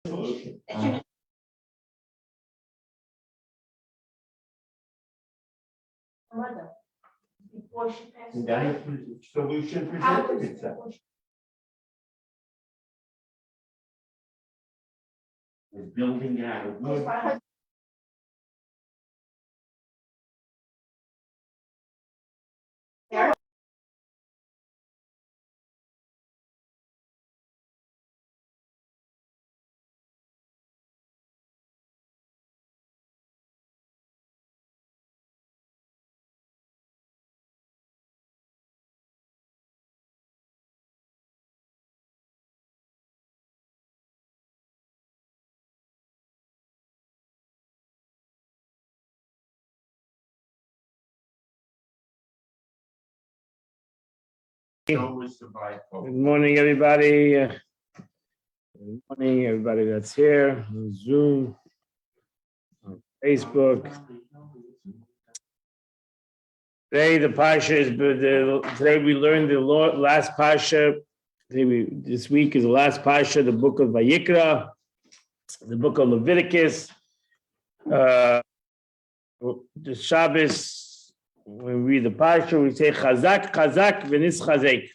solution. Before she passed And away. that solution How presented was itself. We're building out of wood. Good morning, everybody. Good morning, everybody that's here on Zoom, on Facebook. Today, the Parsha is. Today we learned the last Parsha. This week is the last Parsha, the book of Vayikra, the book of Leviticus. The Shabbos. When we read the Parsha, we say Chazak, Chazak, V'nis Chazek.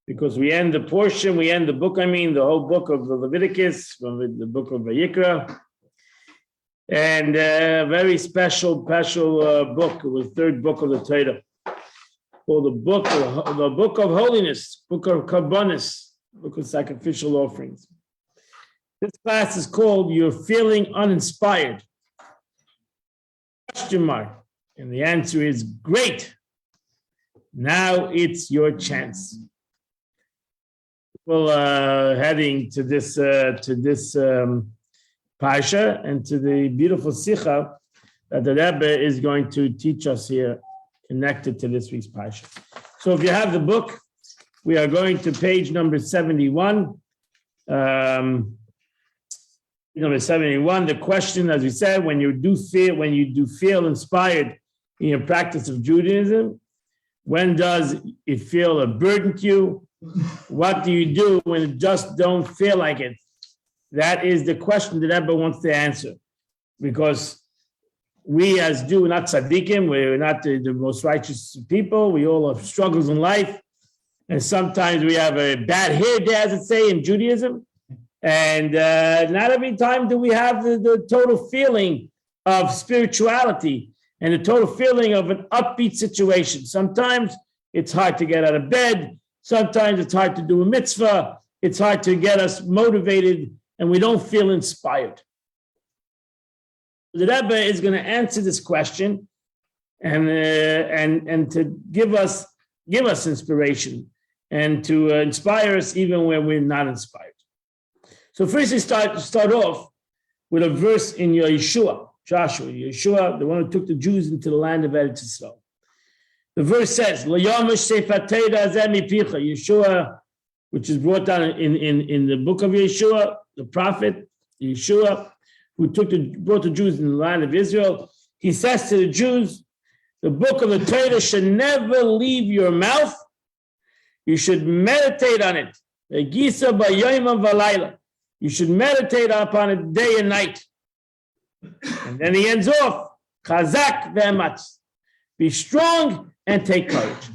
Because we end the portion, we end the book, the whole book of the Leviticus, from the book of Vayikra. And a very special book. It was the third book of the Torah. Called the book of holiness, book of Karbonis, book of sacrificial offerings. This class is called You're Feeling Uninspired? Question mark. And the answer is great. Now it's your chance. Well, heading to this Parsha and to the beautiful Sikha that the Rebbe is going to teach us here, connected to this week's Parsha. So if you have the book, we are going to page number 71. Number 71, the question, as we said, when you do feel inspired in your practice of Judaism, when does it feel a burden to you? What do you do when it just don't feel like it? That is the question that Rebbe wants to answer. Because we as Jews, we're not tzaddikim, we're not the most righteous people, we all have struggles in life, and sometimes we have a bad hair day, as it say in Judaism. And not every time do we have the total feeling of spirituality and the total feeling of an upbeat situation. Sometimes it's hard to get out of bed. Sometimes it's hard to do a mitzvah. It's hard to get us motivated, and we don't feel inspired. The Rebbe is going to answer this question and to give us inspiration and to inspire us even when we're not inspired. So first we start off with a verse in Joshua, the one who took the Jews into the land of Eretz Yisrael. The verse says, Yeshua, which is brought down in the book of Yeshua, the prophet Yeshua, who brought the Jews in the land of Israel. He says to the Jews, the book of the Torah should never leave your mouth. You should meditate on it. You should meditate upon it day and night. And then he ends off, Chazak ve'ematz. Be strong and take courage.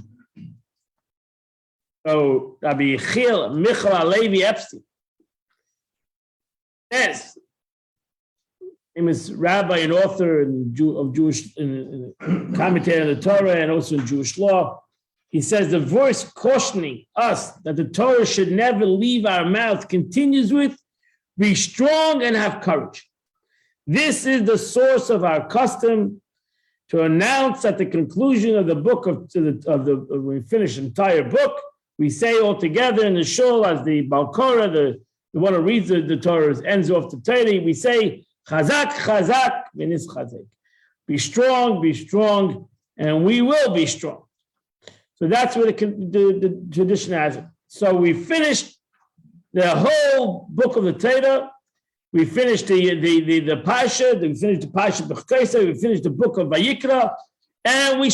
So Rabbi Yechiel Michal Alevi Epstein says, famous rabbi and author of Jewish commentary on the Torah and also in Jewish law. He says the verse cautioning us that the Torah should never leave our mouth continues with, be strong and have courage. This is the source of our custom to announce at the conclusion of the book when we finish the entire book, we say all together in the shul as the Balkora, the one who reads the Torah ends off the Torah, we say, Chazak, Chazak, V'nis Chazek. Be strong, and we will be strong. So that's what the tradition has it. So we finished the whole book of the Torah. We finished the Parsha. We finished the Parsha Bechukotis. We finished the book of Vayikra, and we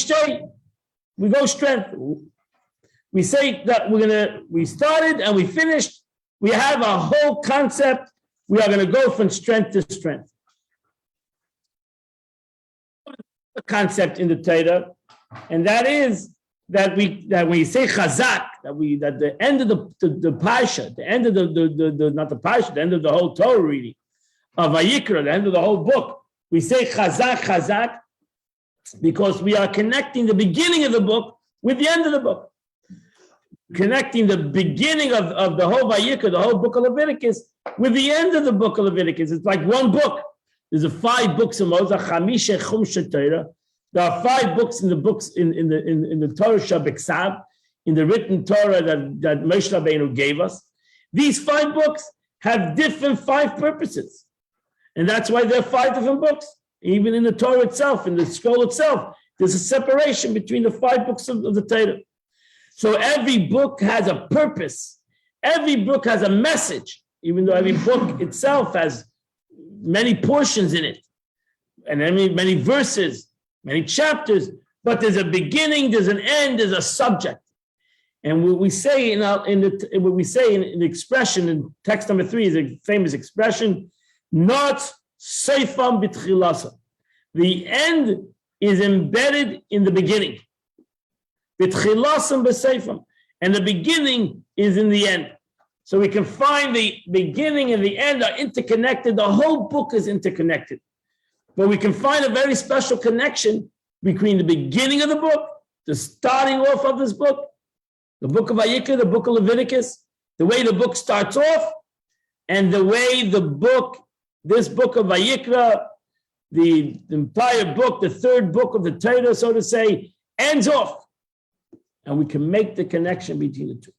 go strength. We say that we started and we finished. We have a whole concept we are going to go from strength to strength. The concept in the Torah, and that is that when we say chazak, that the end of the Parsha, the end of the not the Parsha, the end of the whole Torah reading of Vayikra, the end of the whole book, we say chazak, because we are connecting the beginning of the book with the end of the book. Connecting the beginning of the whole Vayikra, the whole book of Leviticus, with the end of the book of Leviticus. It's like one book. There's 5 books of Moses, Chamisha Chumsha Torah. There are 5 books in the Torah Shabbat, in the written Torah that Moshe Rabbeinu gave us. These 5 books have different 5 purposes. And that's why there are 5 different books. Even in the Torah itself, in the scroll itself, there's a separation between the 5 books of the Torah. So every book has a purpose. Every book has a message, even though every book itself has many portions in it, and many verses, many chapters, but there's a beginning, there's an end, there's a subject. And what we say in the expression in text number 3 is a famous expression, not seifam b'tchilasa. The end is embedded in the beginning. B'tchilasam b'seifam. And the beginning is in the end. So we can find the beginning and the end are interconnected. The whole book is interconnected. But we can find a very special connection between the beginning of the book, the starting off of this book, the book of Vayikra, the book of Leviticus, the way the book starts off, and the way this book of Vayikra, the entire book, the 3rd book of the Torah, so to say, ends off. And we can make the connection between the two.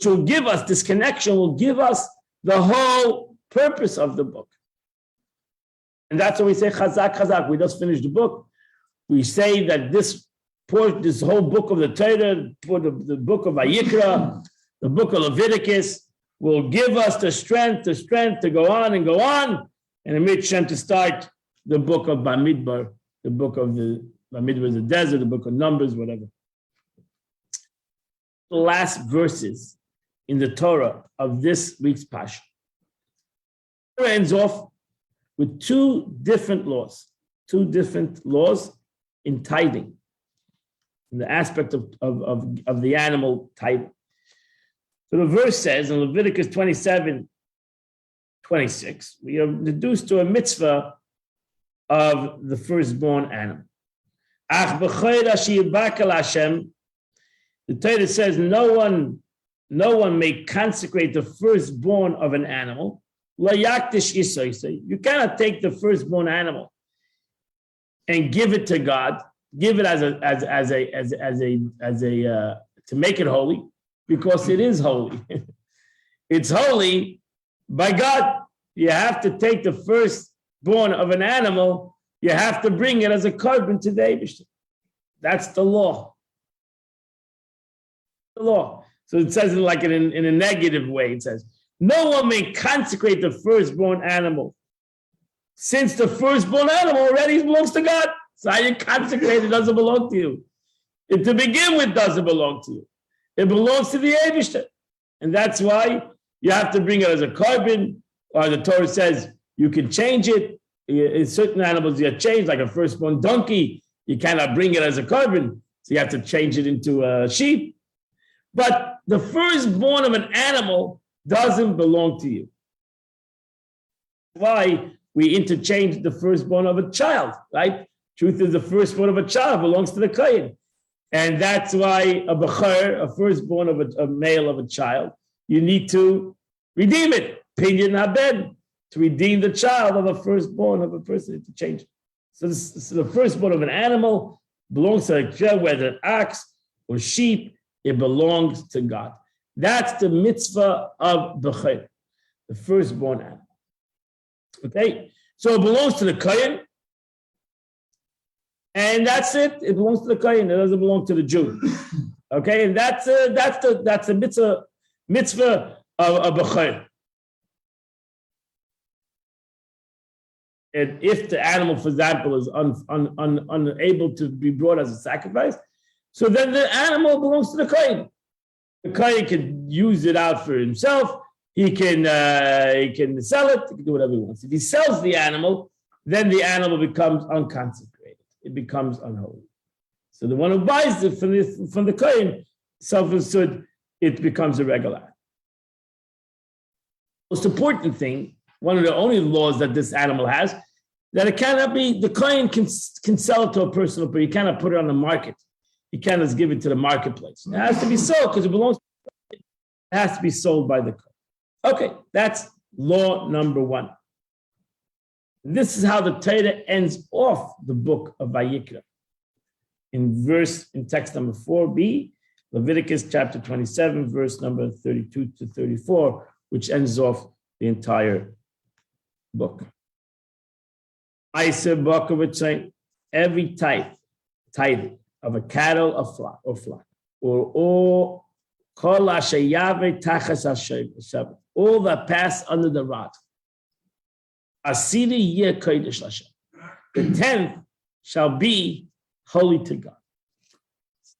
To give us this connection will give us the whole purpose of the book. And that's why we say chazak. We just finished the book. We say that this whole book of the Torah, the book of Vayikra, the book of Leviticus, will give us the strength to go on, and in Shem to start the book of Bamidbar, the book of the Bamidbar is the desert, the book of Numbers, whatever. The last verses in the Torah of this week's Parsha. It ends off with 2 different laws in tithing, in the aspect of the animal tithing. So the verse says in Leviticus 27:26, we are reduced to a mitzvah of the firstborn animal. The Torah says no one may consecrate the firstborn of an animal. You cannot take the firstborn animal and give it to God, give it to make it holy, because it is holy. It's holy by God. You have to take the firstborn of an animal, you have to bring it as a korban to the Eibishter. That's the law. The law. So it says it in a negative way. It says, no one may consecrate the firstborn animal, since the firstborn animal already belongs to God. So how you consecrate it doesn't belong to you. It to begin with doesn't belong to you. It belongs to the Eibishter. And that's why you have to bring it as a korban, or the Torah says you can change it. In certain animals you change, like a firstborn donkey, you cannot bring it as a korban. So you have to change it into a sheep. But the firstborn of an animal doesn't belong to you. Why we interchange the firstborn of a child, right? Truth is, the firstborn of a child belongs to the kohen. And that's why a bechor, a firstborn of a male of a child, you need to redeem it, pinyin haben, to redeem the child of a firstborn of a person, to change it. So the firstborn of an animal belongs to a child, whether an ox or sheep, it belongs to God. That's the mitzvah of bechor, the firstborn animal. Okay, so it belongs to the kohen, and that's it. It belongs to the kohen. It doesn't belong to the Jew. Okay, and that's the mitzvah of bechor. And if the animal, for example, is unable to be brought as a sacrifice, so then the animal belongs to the kohen. The kohen can use it out for himself. he can sell it, he can do whatever he wants. If he sells the animal, then the animal becomes unconsecrated. It becomes unholy. So the one who buys it from the kohen, self-assured, it becomes a regular. Most important thing, one of the only laws that this animal has, that it cannot be, the kohen can sell it to a person, but he cannot put it on the market. He cannot just give it to the marketplace. It has to be sold because it belongs to the kohen. It has to be sold by the kohen. Okay, that's law number one. This is how the Torah ends off the book of Vayikra. In text number 4b, Leviticus chapter 27, verse number 32 to 34, which ends off the entire book. Every tithe of a cattle, a flock, or all that pass under the rod. The 10th shall be holy to God.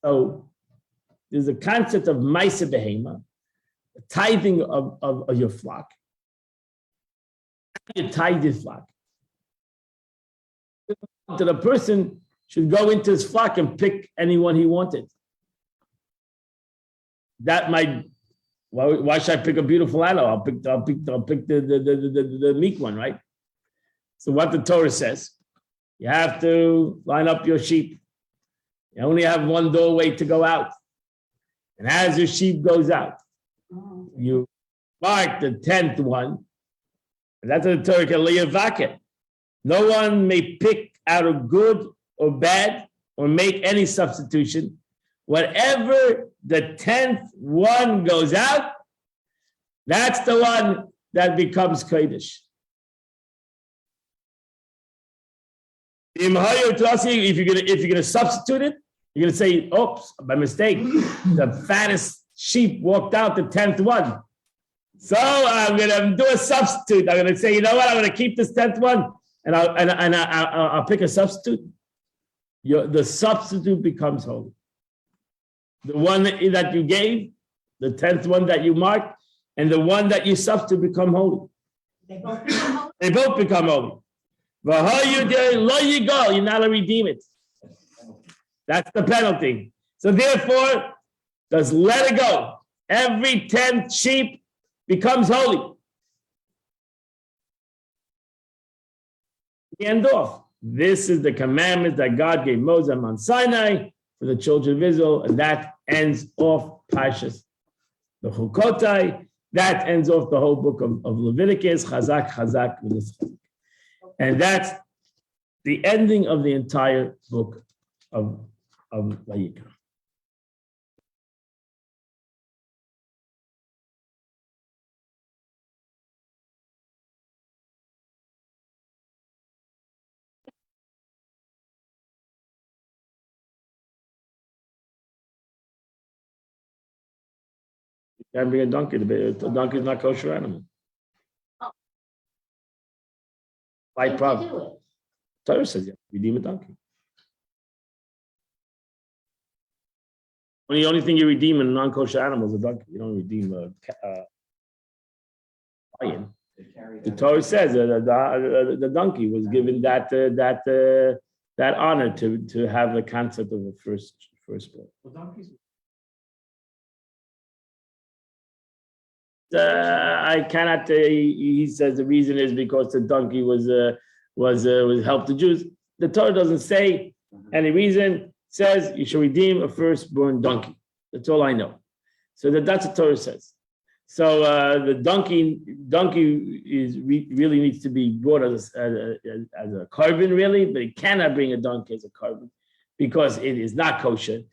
So there's a concept of Maisa Behema, tithing of your flock. You tithe your flock. That a person should go into his flock and pick anyone he wanted. That might. Why should I pick a beautiful animal? I'll pick the meek one, right? So what the Torah says, you have to line up your sheep. You only have one doorway to go out. And as your sheep goes out, you mark the 10th one. And that's what the Torah can lay a vacket. No one may pick out of good or bad or make any substitution. Whatever the 10th one goes out, that's the one that becomes Kodesh. If you're gonna substitute it, you're gonna say, oops, by mistake, the fattest sheep walked out the 10th one. So I'm gonna do a substitute. I'm gonna say, you know what? I'm gonna keep this 10th one, and I'll pick a substitute. The substitute becomes holy. The one that you gave, the 10th one that you marked, and the one that you substitute become holy. They both become holy. They both become holy. You're not allowed to redeem it. That's the penalty. So therefore, just let it go. Every 10th sheep becomes holy. End off. This is the commandment that God gave Moses on Mount Sinai for the children of Israel, and that ends off Parshas the Bechukotis. That ends off the whole book of Leviticus. Chazak. And that's the ending of the entire book of Vayikra. You can't bring a donkey. A donkey is not a kosher animal. By problem. Torah says, yeah, redeem a donkey. The only thing you redeem in a non-kosher animal is a donkey. You don't redeem a lion. The Torah says the donkey was given that honor to have the concept of a firstborn. I cannot. He says the reason is because the donkey was helped the Jews. The Torah doesn't say any reason. It says you should redeem a firstborn donkey. That's all I know. So that's what Torah says. So the donkey is really needs to be brought as a carbon, really, but he cannot bring a donkey as a carbon because it is not kosher.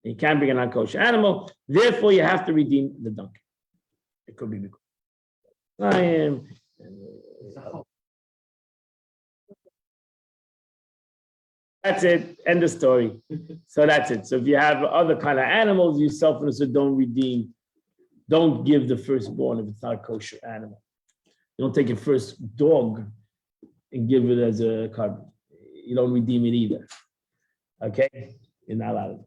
You can't bring a non-kosher animal. Therefore, you have to redeem the donkey. It could be because I am. That's it. End of story. So that's it. So if you have other kind of animals, you self-understood don't redeem. Don't give the firstborn if it's not a kosher animal. You don't take your first dog and give it as a carbon. You don't redeem it either. Okay, you're not allowed.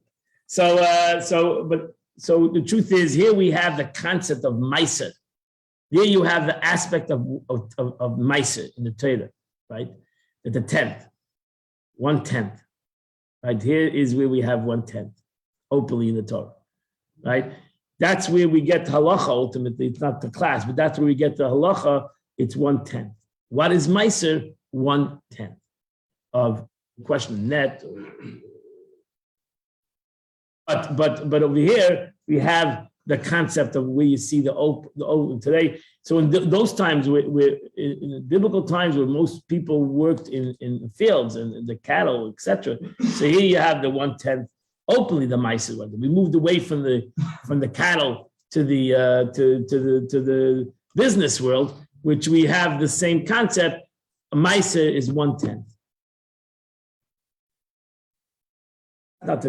So the truth is, here we have the concept of Meiser. There you have the aspect of Meiser in the Torah, right? At the 10th, 1/10. Right here is where we have 1/10 openly in the Torah, right? That's where we get halacha ultimately. It's not the class, but that's where we get the halacha. It's 1/10. What is Meiser? 1/10 of question net. But over here we have the concept of where you see the open today. So in those times, we're in the biblical times where most people worked in fields and the cattle, etc. So here you have the 1/10 openly the Meiser. We moved away from the cattle to the business world, which we have the same concept. A Meiser is 1/10.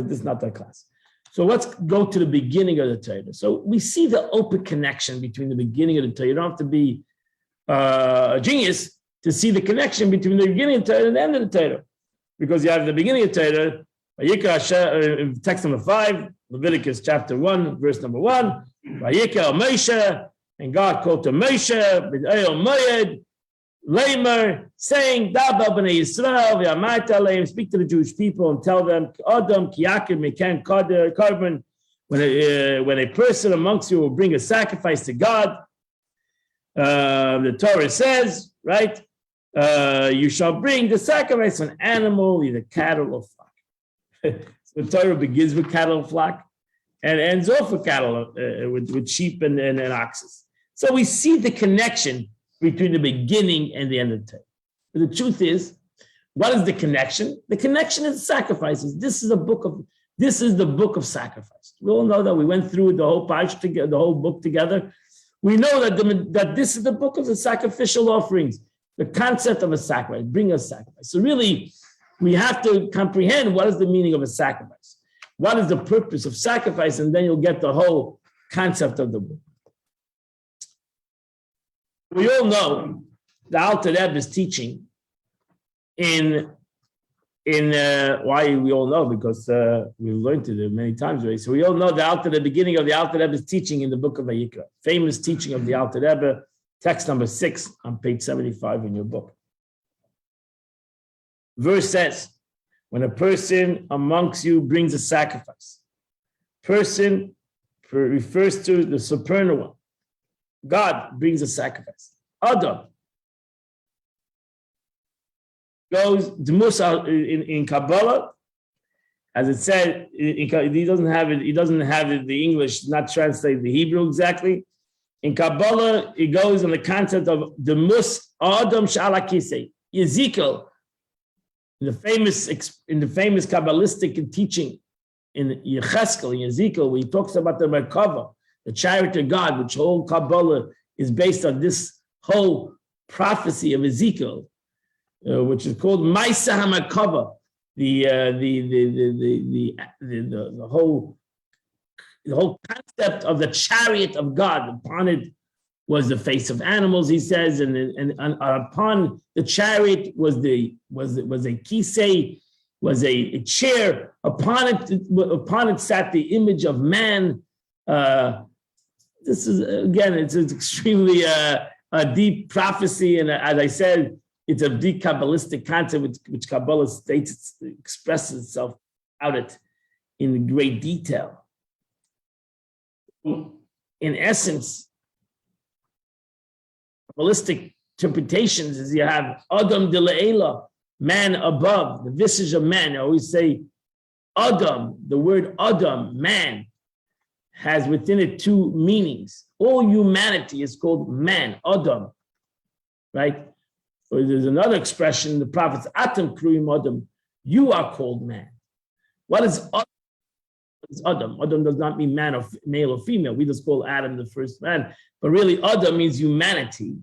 This is not that class. So let's go to the beginning of the Torah. So we see the open connection between the beginning of the Torah. You don't have to be a genius to see the connection between the beginning of the Torah and the end of the Torah. Because you have the beginning of Torah, text number 5, Leviticus chapter 1, verse number 1, Vayikra Moshe, and God called to Moshe, B'Oel Moed, Lamer, saying, Daba b'nei Yisrael, v'amarta aleim, speak to the Jewish people and tell them, Adam ki yakim mekan korban, when a person amongst you will bring a sacrifice to God, the Torah says, right, you shall bring the sacrifice of an animal, either cattle or flock. So the Torah begins with cattle and flock and ends off with cattle, with sheep and oxes. So we see the connection between the beginning and the end of the Torah. But the truth is, what is the connection? The connection is sacrifices. This is the book of sacrifice. We all know that. We went through the whole Parsha together, the whole book together. We know that this is the book of the sacrificial offerings, the concept of a sacrifice, bring a sacrifice. So really, we have to comprehend what is the meaning of a sacrifice. What is the purpose of sacrifice? And then you'll get the whole concept of the book. We all know the Alter Rebbe is teaching in why we all know, because we've learned it many times already. So we all know the beginning of the Alter Rebbe is teaching in the book of Vayikra, famous teaching of the Alter Rebbe, text number 6 on page 75 in your book. Verse says, when a person amongst you brings a sacrifice, person refers to the supernal one. God brings a sacrifice. Adam goes in Kabbalah, as it said. He doesn't have it. He doesn't have it. The English not translate the Hebrew exactly. In Kabbalah, it goes on the concept of the mus Adam shalakise. Ezekiel, in the famous Kabbalistic teaching in Yecheskel, in Ezekiel, where he talks about the Merkava, the chariot of God, which whole Kabbalah is based on this whole prophecy of Ezekiel, which is called Maisa HaMerkava, the whole concept of the chariot of God. Upon it was the face of animals, he says, and upon the chariot was a kisei, was a chair. Upon it sat the image of man. This is, again, it's extremely a deep prophecy, and as I said, it's a deep Kabbalistic concept which Kabbalah states expresses itself out it in great detail. In essence, Kabbalistic interpretations is you have Adam de Le'ela, man above, the visage of man. I always say Adam, the word Adam, man, has within it two meanings. All humanity is called man, Adam, right? Or there's another expression, the prophets, Atam Kruyim Adam, you are called man. What is Adam? What is Adam? Adam does not mean man or male or female. We just call Adam the first man, but really Adam means humanity.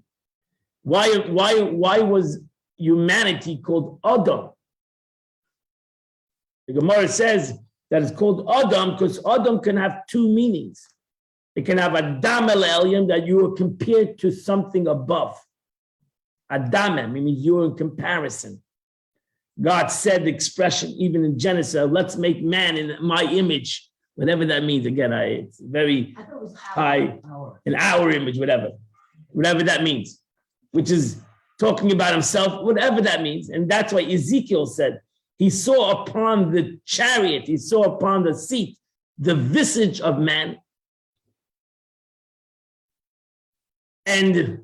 Why was humanity called Adam? The Gemara says that it's called Adam because Adam can have two meanings. It can have Adam el Elyon, that you are compared to something above. Adam, means you are in comparison. God said the expression, even in Genesis, let's make man in my image, whatever that means. Again, it's very high, in our image, whatever. whatever that means, which is talking about himself, whatever that means. And that's why Ezekiel said, he saw upon the chariot, he saw upon the seat, the visage of man. And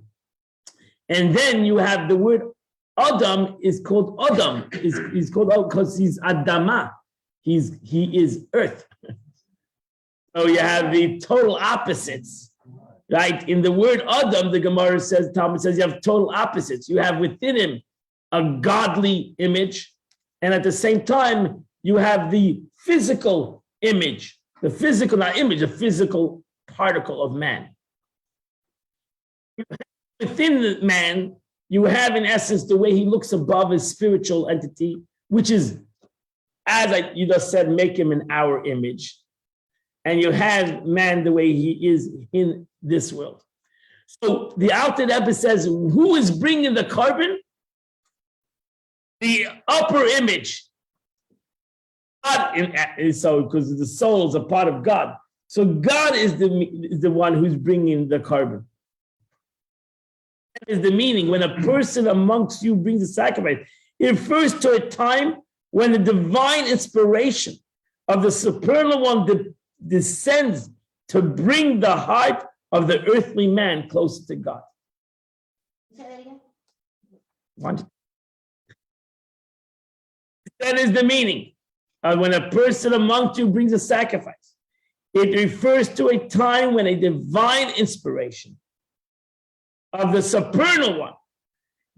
then you have the word Adam is called Adam. He's called because he's Adama. He is earth. So you have the total opposites, right? In the word Adam, the Gemara says, Talmud says, you have total opposites. You have within him a godly image, and at the same time, you have the physical image, the physical, not image, a physical particle of man. Within the man, you have in essence the way he looks above his spiritual entity, which is, as you just said, make him in our image. And you have man the way he is in this world. So the Alter Rebbe says, who is bringing the carbon? The upper image. God, so because the soul is a part of God. So God is the one who's bringing the carbon. That is the meaning. When a person amongst you brings a sacrifice, it refers to a time when the divine inspiration of the supernal one descends to bring the heart of the earthly man closer to God. Say that again? That is the meaning. When a person amongst you brings a sacrifice, it refers to a time when a divine inspiration of the supernal one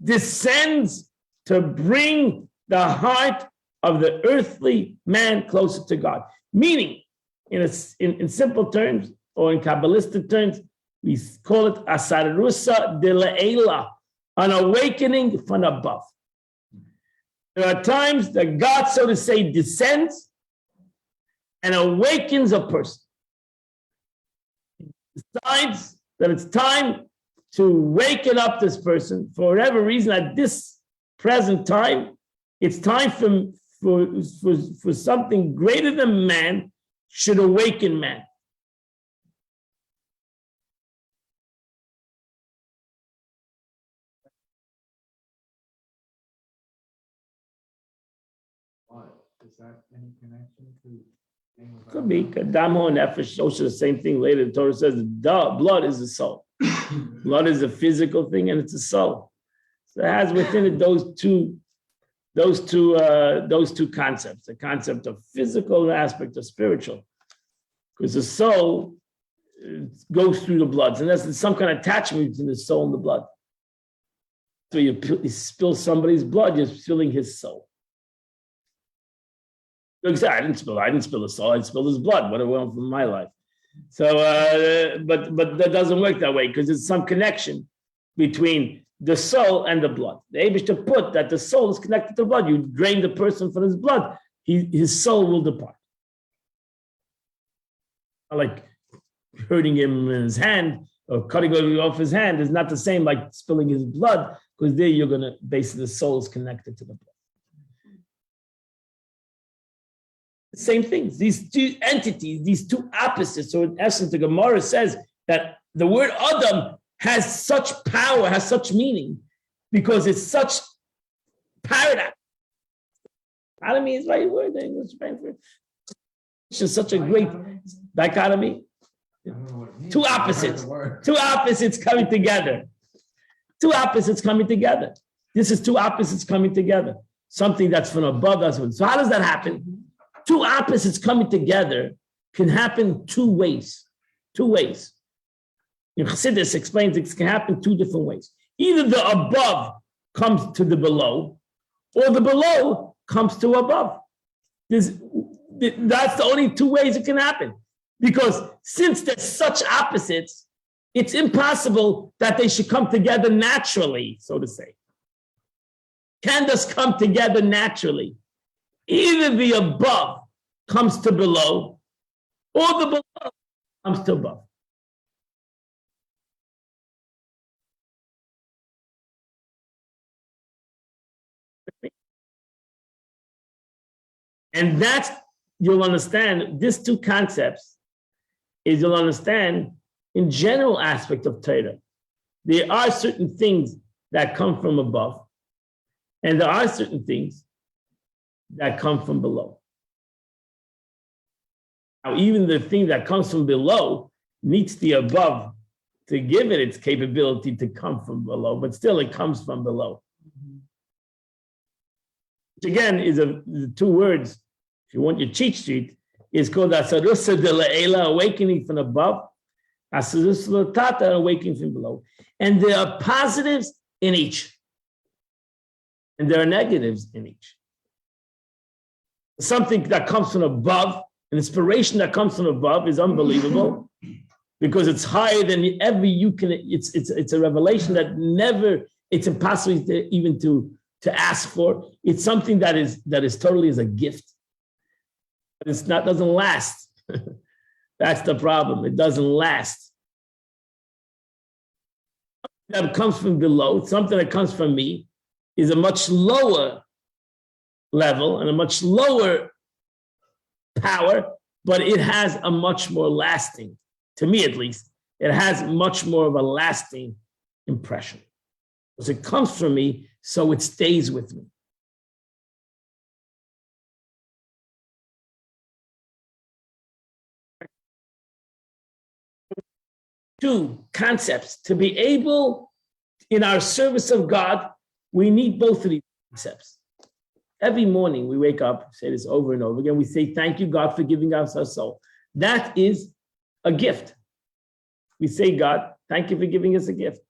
descends to bring the heart of the earthly man closer to God. Meaning, in simple terms, or in Kabbalistic terms, we call it asarusa de la'ela, an awakening from above. There are times that God, so to say, descends and awakens a person. Decides that it's time to waken up this person for whatever reason at this present time. It's time for something greater than man should awaken man. Is that any connection to? Could be. Kadamo and Nefesh, also the same thing later. The Torah says, blood is the soul. Blood is a physical thing and it's a soul. So it has within it those two concepts, the concept of physical and the aspect of spiritual. Because the soul goes through the blood. And there's some kind of attachment between the soul and the blood. So you spill somebody's blood, you're spilling his soul. I didn't spill the soul, I spilled his blood. What went from my life? So, but that doesn't work that way because there's some connection between the soul and the blood. The Abish to put that the soul is connected to the blood. You drain the person from his blood, his soul will depart. Like hurting him in his hand or cutting off his hand is not the same like spilling his blood, because there you're going to basically the soul is connected to the blood. Same things, these two entities, these two opposites. So in essence, the Gemara says that the word Adam has such power, has such meaning, because it's such paradox. Dichotomy is the right word, the English word. It's just such a great dichotomy. Two opposites coming together. Two opposites coming together. This is two opposites coming together. Something that's from above us. So how does that happen? Two opposites coming together can happen two ways. Two ways. Chassidus explains it can happen two different ways. Either the above comes to the below, or the below comes to above. That's the only two ways it can happen. Because since they're such opposites, it's impossible that they should come together naturally, so to say. Can just come together naturally. Either the above comes to below, or the below comes to above. And that's, you'll understand, these two concepts is you'll understand in general aspect of Torah. there are certain things that come from above, and there are certain things that come from below. Now, even the thing that comes from below needs the above to give it its capability to come from below, but still it comes from below. Which again is the two words, if you want your cheat sheet, is called Asarusa de La'ela, awakening from above, Asarusa Tata, awakening from below. And there are positives in each, and there are negatives in each. Something that comes from above, an inspiration that comes from above is unbelievable because it's higher than ever you can. It's a revelation that never, it's impossible even to ask for. It's something that is totally as a gift. But it's not, doesn't last. That's the problem. It doesn't last. That comes from below, something that comes from me, is a much lower level and a much lower power, but it has a much more lasting, to me at least, it has much more of a lasting impression. Because it comes from me, so it stays with me. Two concepts. To be able, in our service of God, we need both of these concepts. Every morning we wake up, say this over and over again, we say, thank you, God, for giving us our soul. That is a gift. We say, God, thank you for giving us a gift.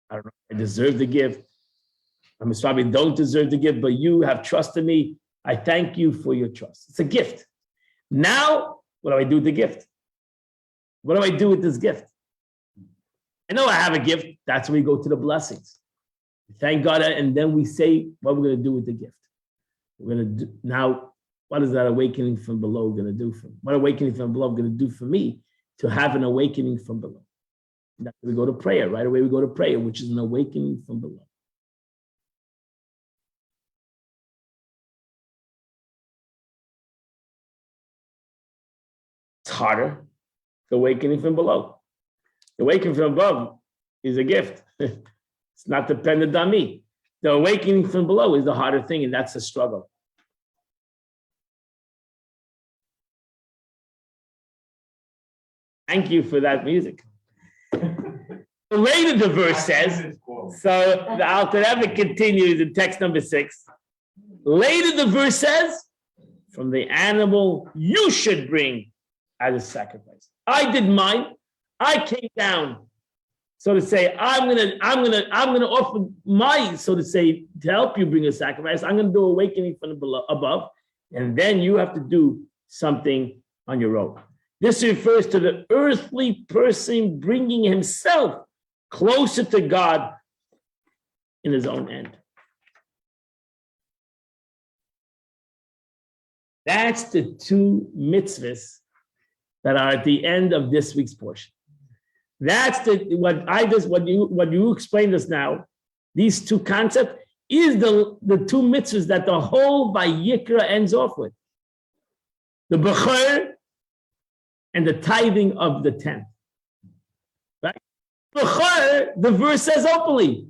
I don't know if I deserve the gift. I most probably don't deserve the gift, but you have trusted me. I thank you for your trust. It's a gift. Now, what do I do with the gift? What do I do with this gift? I know I have a gift. That's when we go to the blessings. Thank God, and then we say what we're going to do with the gift. We're going to do now. What is that awakening from below going to do for me? What awakening from below going to do for me to have an awakening from below? That's we go to prayer. Right away, we go to prayer, which is an awakening from below. It's harder. The awakening from below. The awakening from above is a gift. It's not dependent on me. The awakening from below is the harder thing, and that's the struggle. Thank you for that music. Later the verse says, so the Alter Rebbe continues in text number 6. Later the verse says, from the animal you should bring as a sacrifice. I did mine. I came down, so to say, I'm gonna offer my, so to say, to help you bring a sacrifice. I'm gonna do awakening from the below, above, and then you have to do something on your own. This refers to the earthly person bringing himself closer to God in his own end. That's the two mitzvahs that are at the end of this week's portion. That's what you explained us now. These two concepts is the two mitzvahs that the whole Vayikra ends off with. The Bechor and the tithing of the 10th. Right? Bechor, the verse says openly.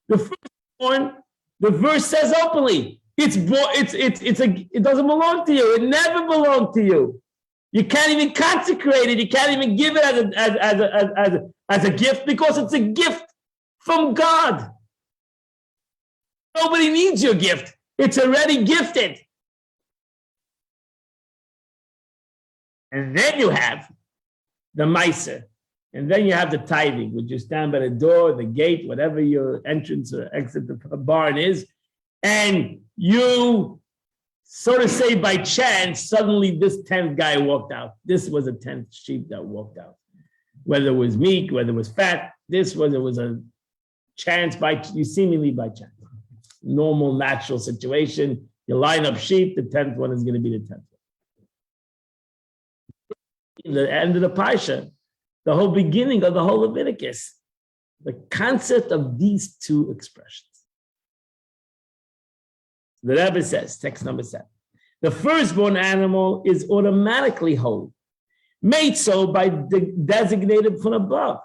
The firstborn, the verse says openly. It doesn't belong to you. It never belonged to you. You can't even consecrate it. You can't even give it as a gift because it's a gift from God. Nobody needs your gift. It's already gifted. And then you have the Meiser. And then you have the tithing, which you stand by the door, the gate, whatever your entrance or exit the barn is. And you, so to say, by chance, suddenly this 10th guy walked out. This was a 10th sheep that walked out. Whether it was meek, whether it was fat, it was a chance seemingly by chance. Normal, natural situation. You line up sheep, the 10th one is going to be the 10th one. In the end of the Parsha, the whole beginning of the whole Leviticus, the concept of these two expressions. The Rebbe says, text number 7, the firstborn animal is automatically holy, made so by the designated from above.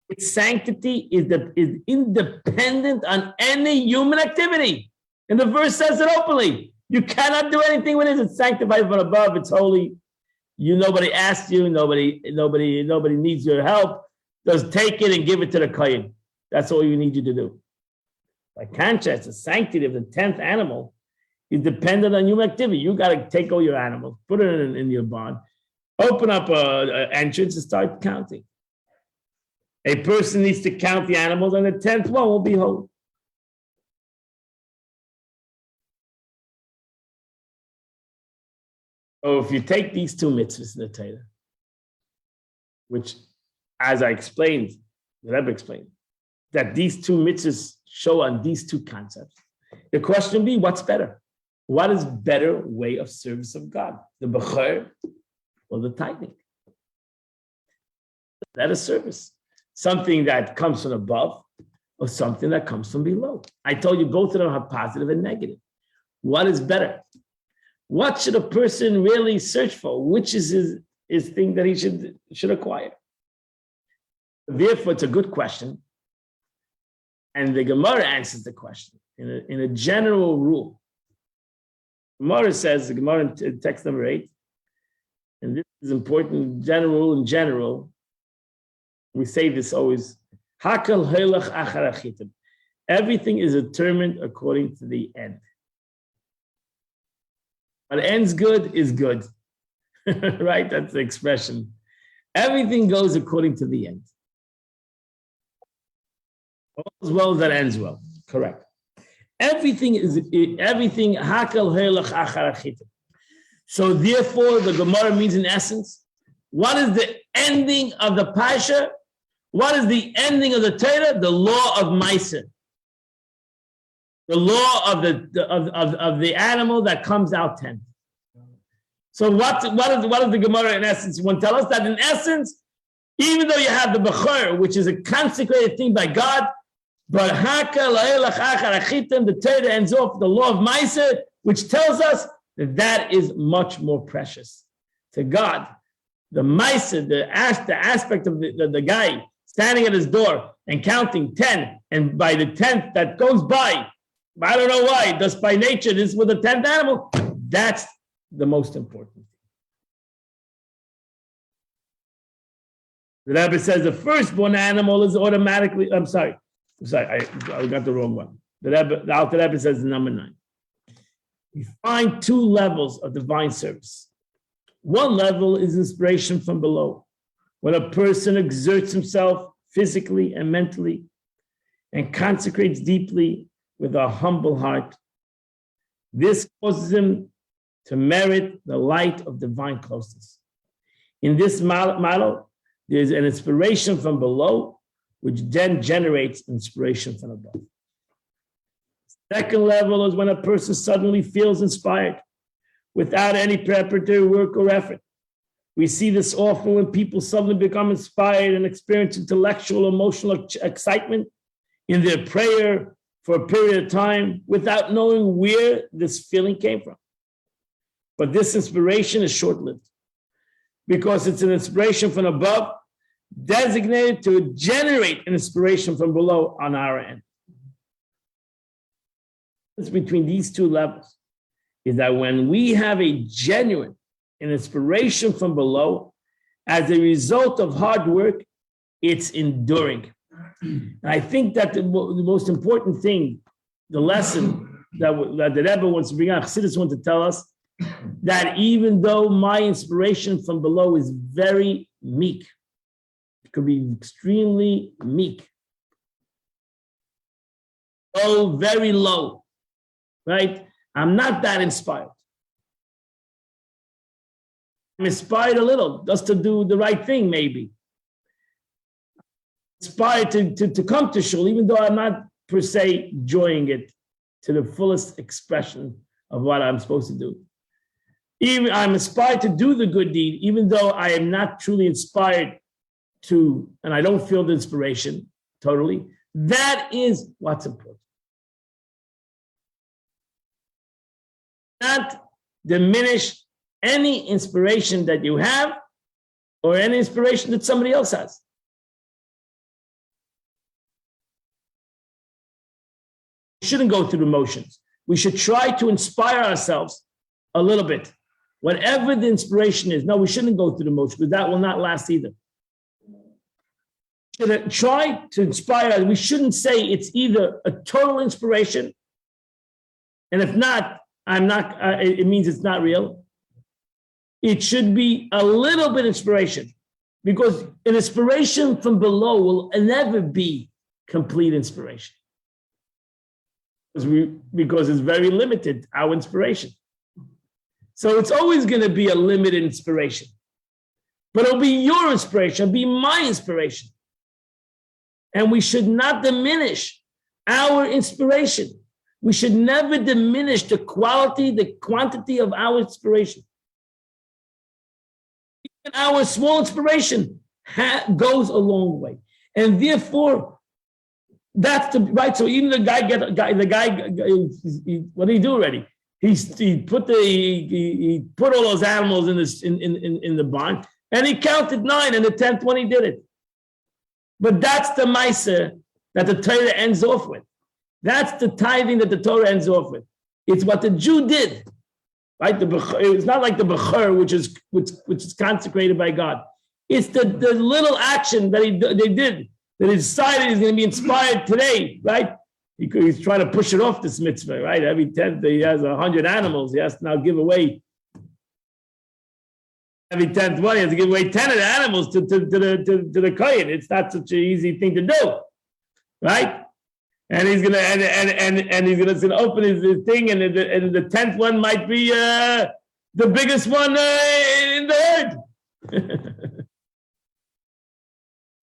Its sanctity is independent on any human activity. And the verse says it openly. You cannot do anything with it. It's sanctified from above. It's holy. Nobody asked you. Nobody needs your help. Just take it and give it to the kohen. That's all you need you to do. By contrast, the sanctity of the 10th animal is dependent on human activity. You got to take all your animals, put it in your barn, open up an entrance and start counting. A person needs to count the animals, and the 10th one will be holy. So if you take these two mitzvahs in the Torah, which, as I explained, the Rebbe explained, that these two mitzvahs show on these two concepts, the question will be, what's better? What is better way of service of God? The bechor or the tithing? That is service. Something that comes from above or something that comes from below. I told you both of them have positive and negative. What is better? What should a person really search for? Which is his thing that he should acquire? Therefore, it's a good question. And the Gemara answers the question in a general rule. Gemara says, the Gemara in text number 8, and this is important, in general, we say this always, Hakal Heilach Achar Achitim. Everything is determined according to the end. What ends good is good. Right? That's the expression. Everything goes according to the end. All's well that ends well. Correct. Everything Hakal Heilach Achar Achitim. So therefore, the Gemara means in essence, what is the ending of the Parsha? What is the ending of the Torah? The law of Ma'aseh. The law of the animal that comes out 10th. So what does the Gemara in essence want to tell us? That in essence, even though you have the Bechor, which is a consecrated thing by God, but the Torah ends off the law of Ma'aseh, which tells us that is much more precious to God. The Ma'aseh, the aspect of the guy standing at his door and counting 10, and by the 10th that goes by, I don't know why, just by nature, this is with the 10th animal, that's the most important. The Rebbe says the firstborn animal is automatically, I'm sorry, I got the wrong one. The Alter Rebbe says number 9. We find two levels of divine service. One level is inspiration from below, when a person exerts himself physically and mentally and consecrates deeply with a humble heart. This causes him to merit the light of divine closeness. In this model, there's an inspiration from below, which then generates inspiration from above. Second level is when a person suddenly feels inspired without any preparatory work or effort. We see this often when people suddenly become inspired and experience intellectual, emotional excitement in their prayer for a period of time without knowing where this feeling came from. But this inspiration is short-lived because it's an inspiration from above designated to generate an inspiration from below on our end. The difference between these two levels is that when we have a genuine inspiration from below, as a result of hard work, it's enduring. And I think that the most important thing, the lesson that the Rebbe wants to bring out, Chassidus wants to tell us, that even though my inspiration from below is very meek, it could be extremely meek, oh, very low, right? I'm not that inspired. I'm inspired a little, just to do the right thing, maybe. Inspired to come to shul, even though I'm not per se enjoying it to the fullest expression of what I'm supposed to do. Even I'm inspired to do the good deed, even though I am not truly inspired to, and I don't feel the inspiration totally. That is what's important. Not diminish any inspiration that you have or any inspiration that somebody else has. shouldn't go through the motions. We should try to inspire ourselves a little bit. Whatever the inspiration is, no, we shouldn't go through the motions because that will not last either. We should try to inspire. We shouldn't say it's either a total inspiration, and if not, it means it's not real. It should be a little bit inspiration, because an inspiration from below will never be complete inspiration. Because it's very limited, our inspiration. So it's always going to be a limited inspiration. But it'll be your inspiration, it'll be my inspiration. And we should not diminish our inspiration. We should never diminish the quality, the quantity of our inspiration. Even our small inspiration goes a long way. And therefore, that's the right. So even the guy, what did he do already? He put all those animals in the barn, and he counted 9, and the 10th one he did it. But that's the meiser that the Torah ends off with. That's the tithing that the Torah ends off with. It's what the Jew did, right? It's not like the Bechor, which is consecrated by God. It's the little action that they did, that he decided he's going to be inspired today, right? He's trying to push it off this mitzvah, right? Every 10th he has 100 animals. He has to now give away. Every 10th one, he has to give away 10 of the animals to the kohen. It's not such an easy thing to do, right? And he's gonna he's gonna open his thing, and the 10th one might be the biggest one in the herd.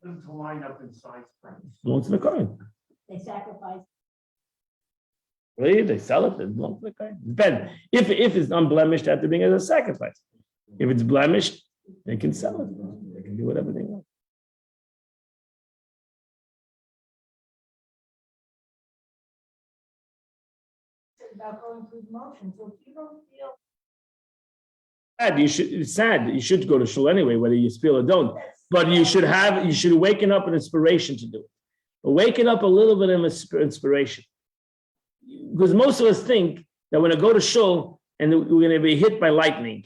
Them to line up in size frames. Belongs to the kohen. They sacrifice. Really? They sell it, it belongs to the kohen. Depends. If it's unblemished, they have to bring it as a sacrifice. If it's blemished, they can sell it. They can do whatever they want. About going through the motions. So if you don't feel It's sad. You should go to shul anyway, whether you feel or don't. But you should waken up an inspiration to do it. But waking up a little bit of inspiration. Because most of us think that we're going to go to shul and we're going to be hit by lightning.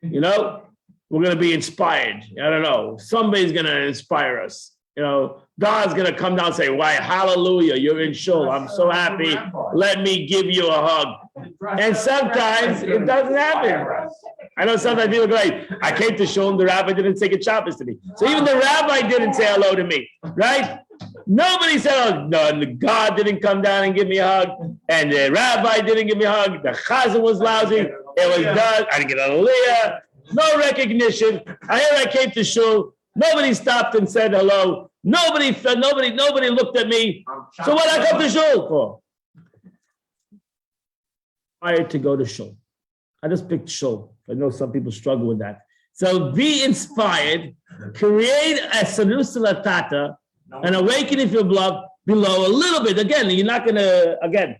You know, we're going to be inspired. I don't know. Somebody's going to inspire us. You know, God's going to come down and say, why, hallelujah, you're in shul. I'm so happy. Let me give you a hug. And sometimes it doesn't happen. I know sometimes people go like, I came to shul and the rabbi didn't say good Shabbos to me. So even the rabbi didn't say hello to me, right? Nobody said, oh, no, God didn't come down and give me a hug. And the rabbi didn't give me a hug. The chazan was lousy. It was done. I didn't get a aliyah. No recognition. I came to shul. Nobody stopped and said hello. Nobody looked at me. So what I come to shul for? Inspired to go to shul. I just picked shul. I know some people struggle with that. So be inspired. Create a sanusa latata, an awakening of your blood below a little bit. Again, you're not going to,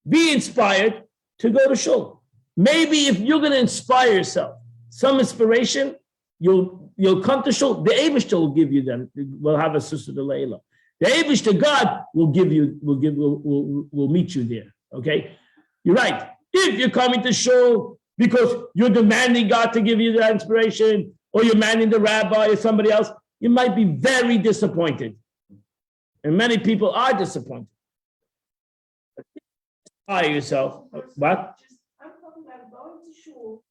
be inspired to go to shul. Maybe if you're going to inspire yourself, some inspiration, you'll come to shul. The Eibishter will give you them. We'll have a susa de leila. The Eibishter God will meet you there. Okay, you're right. If you're coming to shul because you're demanding God to give you that inspiration, or you're demanding the rabbi or somebody else, you might be very disappointed. And many people are disappointed. Inspire yourself. What? I'm talking about going to shul.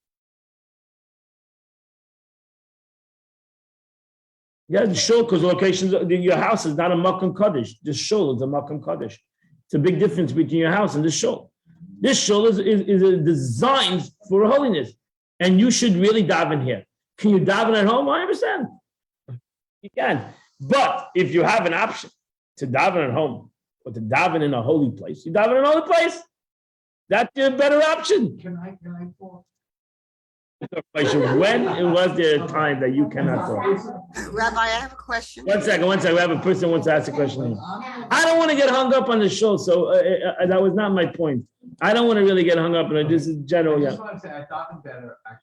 Yeah, the shul, because locations, your house is not a Makom Kodesh. The shul is a Makom Kodesh. It's a big difference between your house and the shul. This shul is designed for holiness. And you should really daven here. Can you daven at home? 100%. You can. But if you have an option to daven at home or to daven in a holy place, you daven in a holy place. That's your better option. Can I talk? When was there a time that you cannot talk? Rabbi, I have a question. One second. We have a person who wants to ask a question. I don't want to get hung up on the show, so that was not my point. I don't want to really get hung up on it. This is general. I Yeah. just want to say, I thought it better, actually.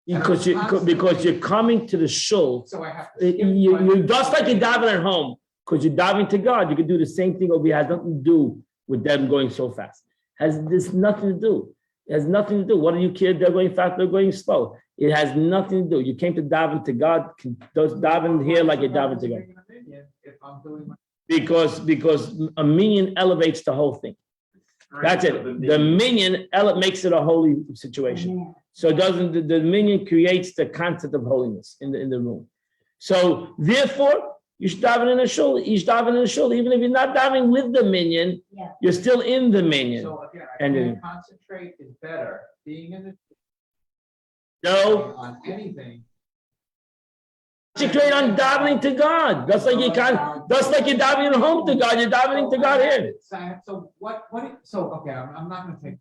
Because you're coming to the shul. So I have to. You just like you daven at home, because you're davening to God. You can do the same thing over here. It has nothing to do with them going so fast. There's nothing to do. It has nothing to do. What do you care? They're going fast, they're going slow. It has nothing to do. You came to daven to God. Just daven here like you're davening to God. If I'm doing my. Because a minion elevates the whole thing. That's it. The minion makes it a holy situation. So the minion creates the concept of holiness in the room. So therefore, you should daven in a shul. You should daven in a shul, even if you're not davening with the minion. Yeah. You're still in the minion. So again, I And can't concentrate is better being in the. No, On anything. concentrate on davening to God. Just like you're davening at home to God, you're davening to God here. So okay, I'm not gonna take.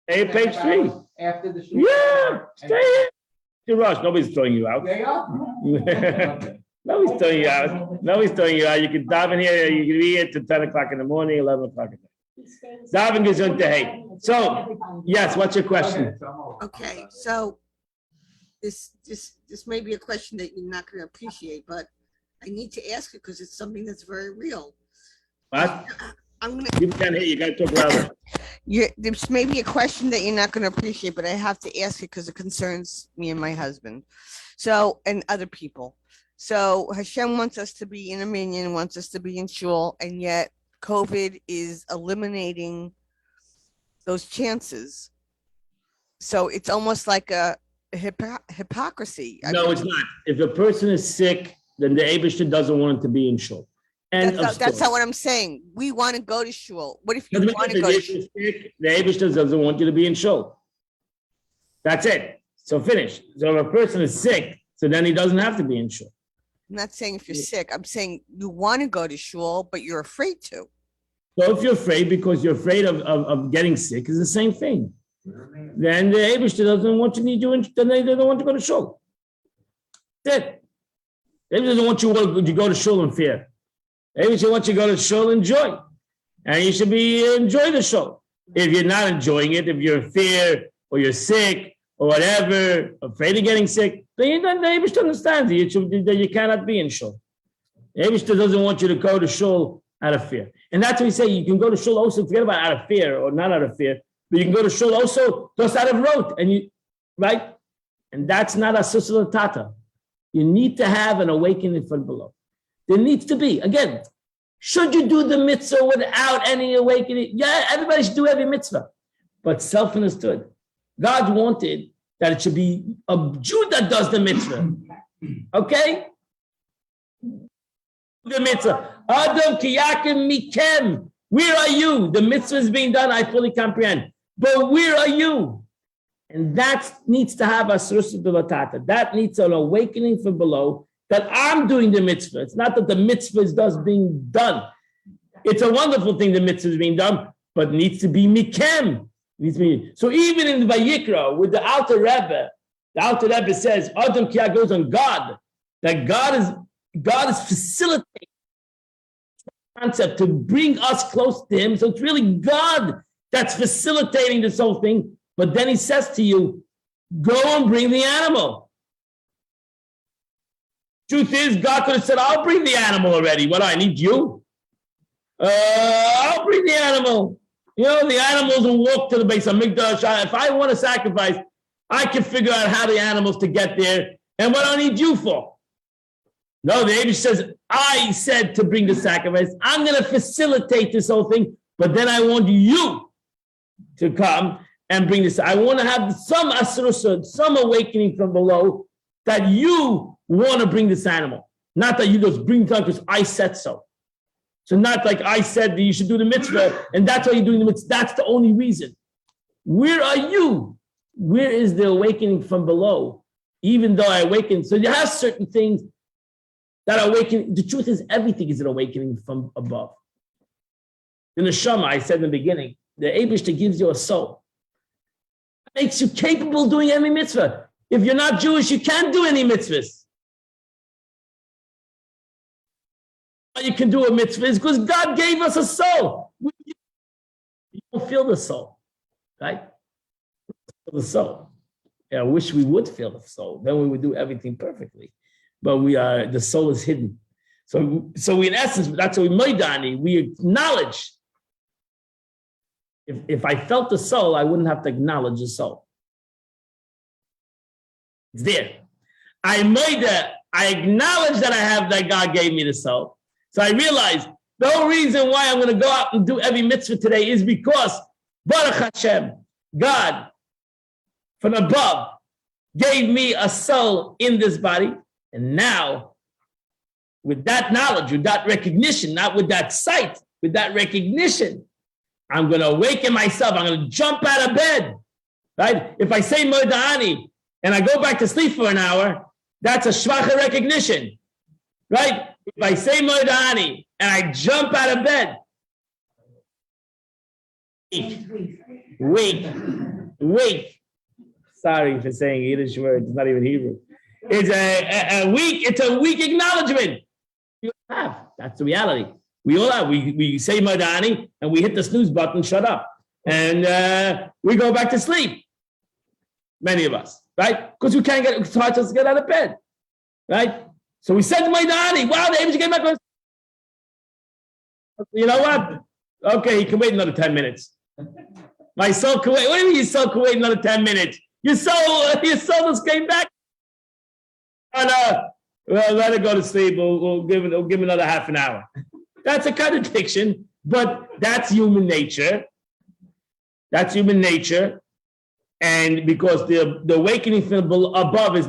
Hey, page 3. After the. Yeah, stay here. You rush. Nobody's throwing you out. They are. Okay. Nobody's throwing you out. Nobody's throwing you out. You can daven here. You can be here till 10 o'clock in the morning, 11 o'clock at night. Daven is untehay. So, yes, what's your question? Okay, so I'm over. Okay, so this may be a question that you're not going to appreciate, but I need to ask it because it's something that's very real. What? I'm gonna. You can't hear. You got to talk louder. This may be a question that you're not going to appreciate, but I have to ask it because it concerns me and my husband, so and other people. So Hashem wants us to be in a minyan, wants us to be in shul, and yet COVID is eliminating those chances. So it's almost like a hypocrisy. No, it's not. If a person is sick, then the Eibishter doesn't want him to be in shul. That's not what I'm saying. We want to go to shul. What if you Doesn't want mean to if go you're to shul? sick, the Eibishter doesn't want you to be in shul. That's it. So finish. So if a person is sick, so then he doesn't have to be in shul. I'm not saying if you're sick. I'm saying you want to go to shul, but you're afraid to. So if you're afraid because you're afraid of getting sick, it's the same thing. Then the Eibishter doesn't want you to need you in, then they don't want to go to shul. That's it. The Eibishter doesn't want you to go to shul in fear. The Eibishter wants you to go to shul and enjoy. And you should enjoy the shul. If you're not enjoying it, if you're in fear or you're sick or whatever, afraid of getting sick, then the Eibishter understands that you cannot be in shul. The Eibishter doesn't want you to go to shul out of fear. And that's what we say, you can go to shul also, forget about out of fear or not out of fear, but you can go to shul also just out of rote, right? And that's not a susalatata. You need to have an awakening from below. There needs to be, again, should you do the mitzvah without any awakening? Yeah, everybody should do every mitzvah, but self-understood. God wanted that it should be a Jew that does the mitzvah. Okay? The mitzvah. Adam kiyakim mikem. Where are you? The mitzvah is being done, I fully comprehend. But where are you? And that needs to have a sursa delatata. That needs an awakening from below that I'm doing the mitzvah. It's not that the mitzvah is just being done. It's a wonderful thing the mitzvah is being done, but needs to be mikem. So even in Vayikra, with the Alter Rebbe says, Adam Kiyah goes on God, that God is facilitating the concept to bring us close to him. So it's really God that's facilitating this whole thing. But then he says to you, go and bring the animal. Truth is, God could have said, I'll bring the animal already. What, I need you? I'll bring the animal. You know, the animals will walk to the base of Mikdash. If I want to sacrifice, I can figure out how the animals to get there. And what do I need you for? No, the Abish says, I said to bring the sacrifice. I'm going to facilitate this whole thing, but then I want you to come and bring this. I want to have some asrusa, some awakening from below that you want to bring this animal. Not that you just bring it down because I said so. So not like I said that you should do the mitzvah, and that's why you're doing the mitzvah. That's the only reason. Where are you? Where is the awakening from below? Even though I awaken, so you have certain things that awaken. The truth is, everything is an awakening from above. The neshama, I said in the beginning, the Eibishter gives you a soul. It makes you capable of doing any mitzvah. If you're not Jewish, you can't do any mitzvahs. You can do a mitzvah is because God gave us a soul. don't feel the soul, right? The soul. Yeah, I wish we would feel the soul. Then we would do everything perfectly. But the soul is hidden. So in essence, that's what we acknowledge. If I felt the soul, I wouldn't have to acknowledge the soul. It's there. I acknowledge that God gave me the soul. So I realize the whole reason why I'm going to go out and do every mitzvah today is because Baruch Hashem, God from above gave me a soul in this body. And now, with that knowledge, with that recognition, not with that sight, with that recognition, I'm going to awaken myself. I'm going to jump out of bed, right? If I say Moda'ani and I go back to sleep for an hour, that's a shvacha recognition, right? If I say Moda'ani and I jump out of bed, wake. Sorry for saying Yiddish words. It's not even Hebrew. It's a weak acknowledgement. You have. That's the reality. We all have. We say Moda'ani and we hit the snooze button, shut up. And we go back to sleep. Many of us, right? Because we can't it's hard to get out of bed, right? So we said Moda'ani. Wow, the Abraham came back. You know what? Okay, he can wait another 10 minutes. My soul can wait. What do you mean your soul can wait another 10 minutes? Your soul just came back. Well, let it go to sleep. We'll give another half an hour. That's a contradiction, but that's human nature. That's human nature. And because the awakening from above is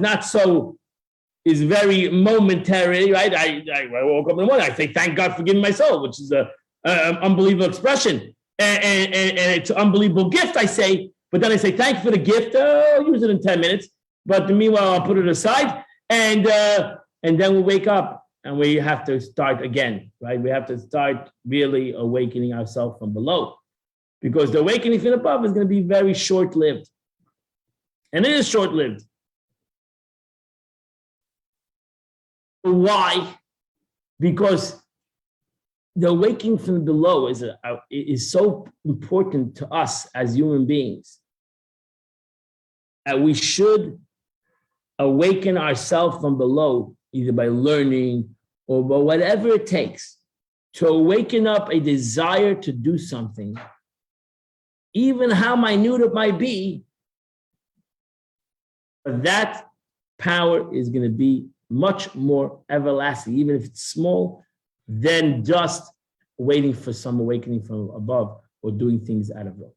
very momentary, right? I woke up in the morning, I say, thank God for giving my soul, which is an unbelievable expression. And it's an unbelievable gift, I say. But then I say, thank you for the gift. I'll use it in 10 minutes. But meanwhile, I'll put it aside. And then we wake up and we have to start again, right? We have to start really awakening ourselves from below. Because the awakening from above is going to be very short-lived. And it is short-lived. Why? Because the awakening from below is so important to us as human beings that we should awaken ourselves from below, either by learning or by whatever it takes, to awaken up a desire to do something, even how minute it might be. But that power is going to be much more everlasting, even if it's small, than just waiting for some awakening from above or doing things out of rote.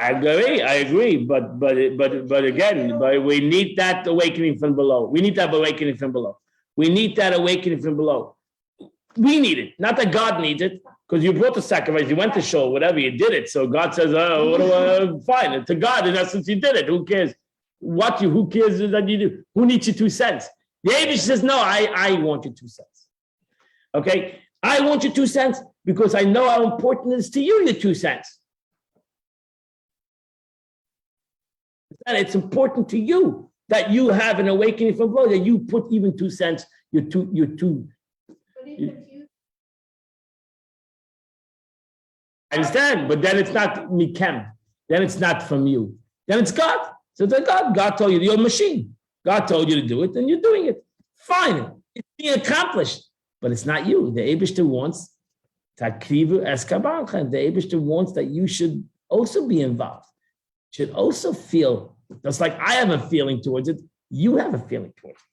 I agree, but again, we need that awakening from below. We need that awakening from below. We need that awakening from below. We need it, not that God needs it, because you brought the sacrifice, you went to show, whatever, you did it. So God says, fine. To God, in essence, you did it. Who cares? Who cares that you do? Who needs your 2 cents? The Abish says, no, I want your 2 cents. Okay? I want your 2 cents because I know how important it is to you, your 2 cents. And it's important to you that you have an awakening from below, that you put even 2 cents, your two. I understand, but then it's not mikem. Then it's not from you. Then it's God. So it's God. God told you, you're a machine. God told you to do it, and you're doing it. Fine. It's being accomplished. But it's not you. The Eibishter wants takrivu eskabancha. The Eibishter wants that you should also be involved. Should also feel, just like I have a feeling towards it, you have a feeling towards it.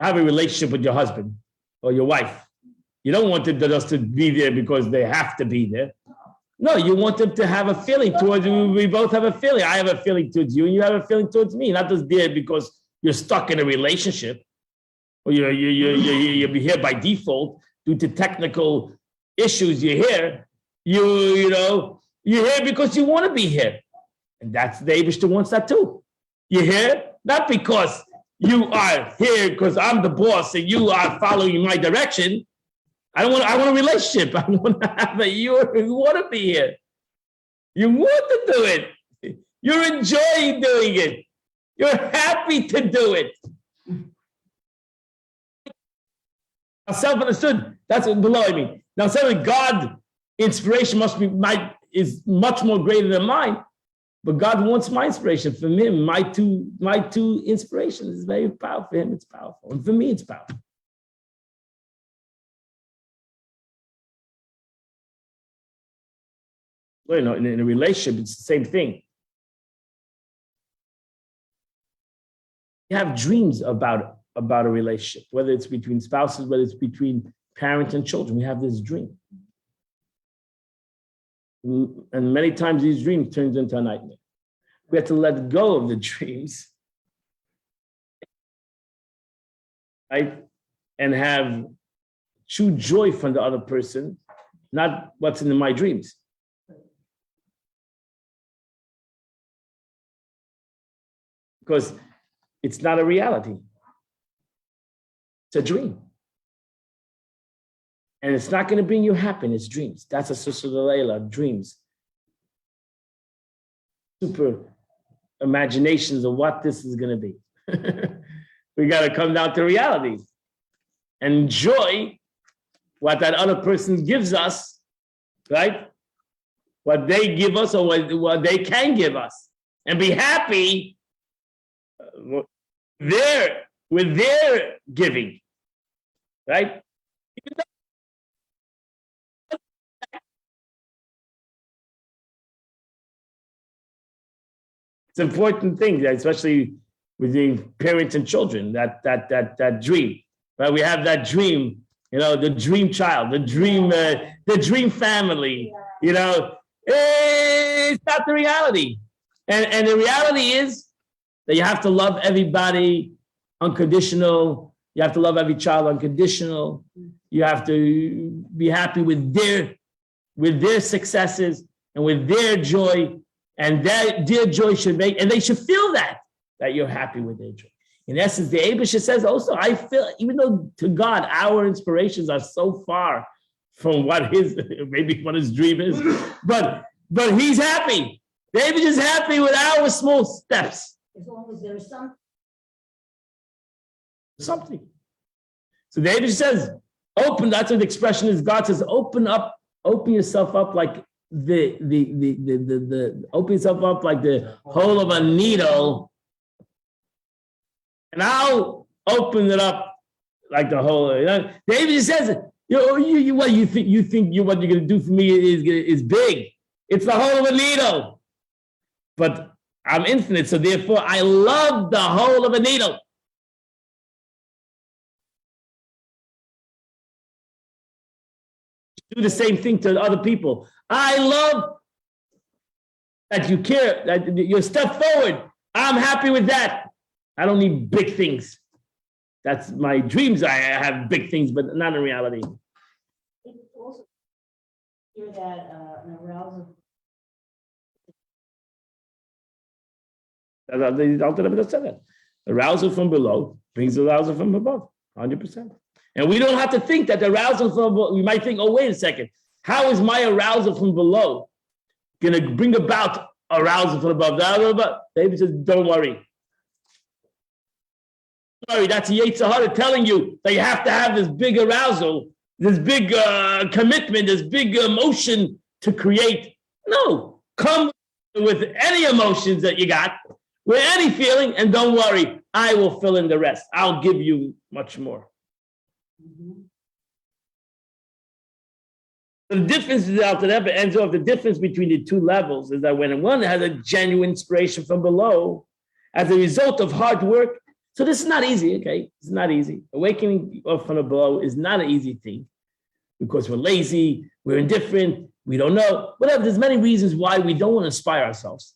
Have a relationship with your husband or your wife. You don't want them just to be there because they have to be there. No, you want them to have a feeling towards you. We both have a feeling. I have a feeling towards you and you have a feeling towards me. Not just there because you're stuck in a relationship or you're here by default due to technical issues. You're here. You're here because you want to be here. And that's the Eibishter wants that too. You're here not because you are here because I'm the boss and you are following my direction. I want a relationship. I want to have you want to be here. You want to do it. You're enjoying doing it. You're happy to do it. Self-understood, that's below, I mean. Now, certainly God, inspiration is much more greater than mine, but God wants my inspiration. From him, my two inspirations is very powerful. For him, it's powerful. And for me, it's powerful. Well, you know, in a relationship, it's the same thing. You have dreams about a relationship, whether it's between spouses, whether it's between parents and children. We have this dream. And many times these dreams turns into a nightmare. We have to let go of the dreams, right? And have true joy from the other person, not what's in my dreams. Because it's not a reality. It's a dream. And it's not going to bring you happiness, dreams. That's a Susudalela, dreams. Super imaginations of what this is going to be. We got to come down to reality. And enjoy what that other person gives us, right? What they give us or what they can give us. And be happy with their giving, right? It's an important thing, especially with the parents and children, that dream, right? We have that dream, you know, the dream child, the dream family, you know, it's not the reality. And the reality is that you have to love everybody unconditional. You have to love every child unconditional. You have to be happy with their successes and with their joy. And their joy should make, and they should feel that you're happy with their joy. In essence, the Abisha says also, I feel, even though to God, our inspirations are so far from what his dream is, but he's happy. The Abisha is happy with our small steps. As long as there's something. So the Abisha says, open, that's what the expression is. God says, open yourself up like open yourself up like the hole of a needle, and I'll open it up like the hole. You know, David says, what you think what you're gonna do for me is big. It's the hole of a needle, but I'm infinite, so therefore I love the hole of a needle. Do the same thing to other people. I love that you care, that you step forward. I'm happy with that. I don't need big things. That's my dreams. I have big things, but not in reality. It's also hear that an arousal. The Alter Rebbe said that. Arousal from below brings arousal from above, 100%. And we don't have to think that the arousal from below, we might think, oh, wait a second. How is my arousal from below going to bring about arousal from above? David says, don't worry. Sorry, that's the Yetzer Hara telling you that you have to have this big arousal, this big commitment, this big emotion to create. No, come with any emotions that you got, with any feeling, and don't worry, I will fill in the rest. I'll give you much more. The difference is out there, but ends off the difference between the two levels is that when one has a genuine inspiration from below, as a result of hard work. So this is not easy, okay? It's not easy. Awakening from below is not an easy thing because we're lazy, we're indifferent, we don't know. Whatever, there's many reasons why we don't want to inspire ourselves.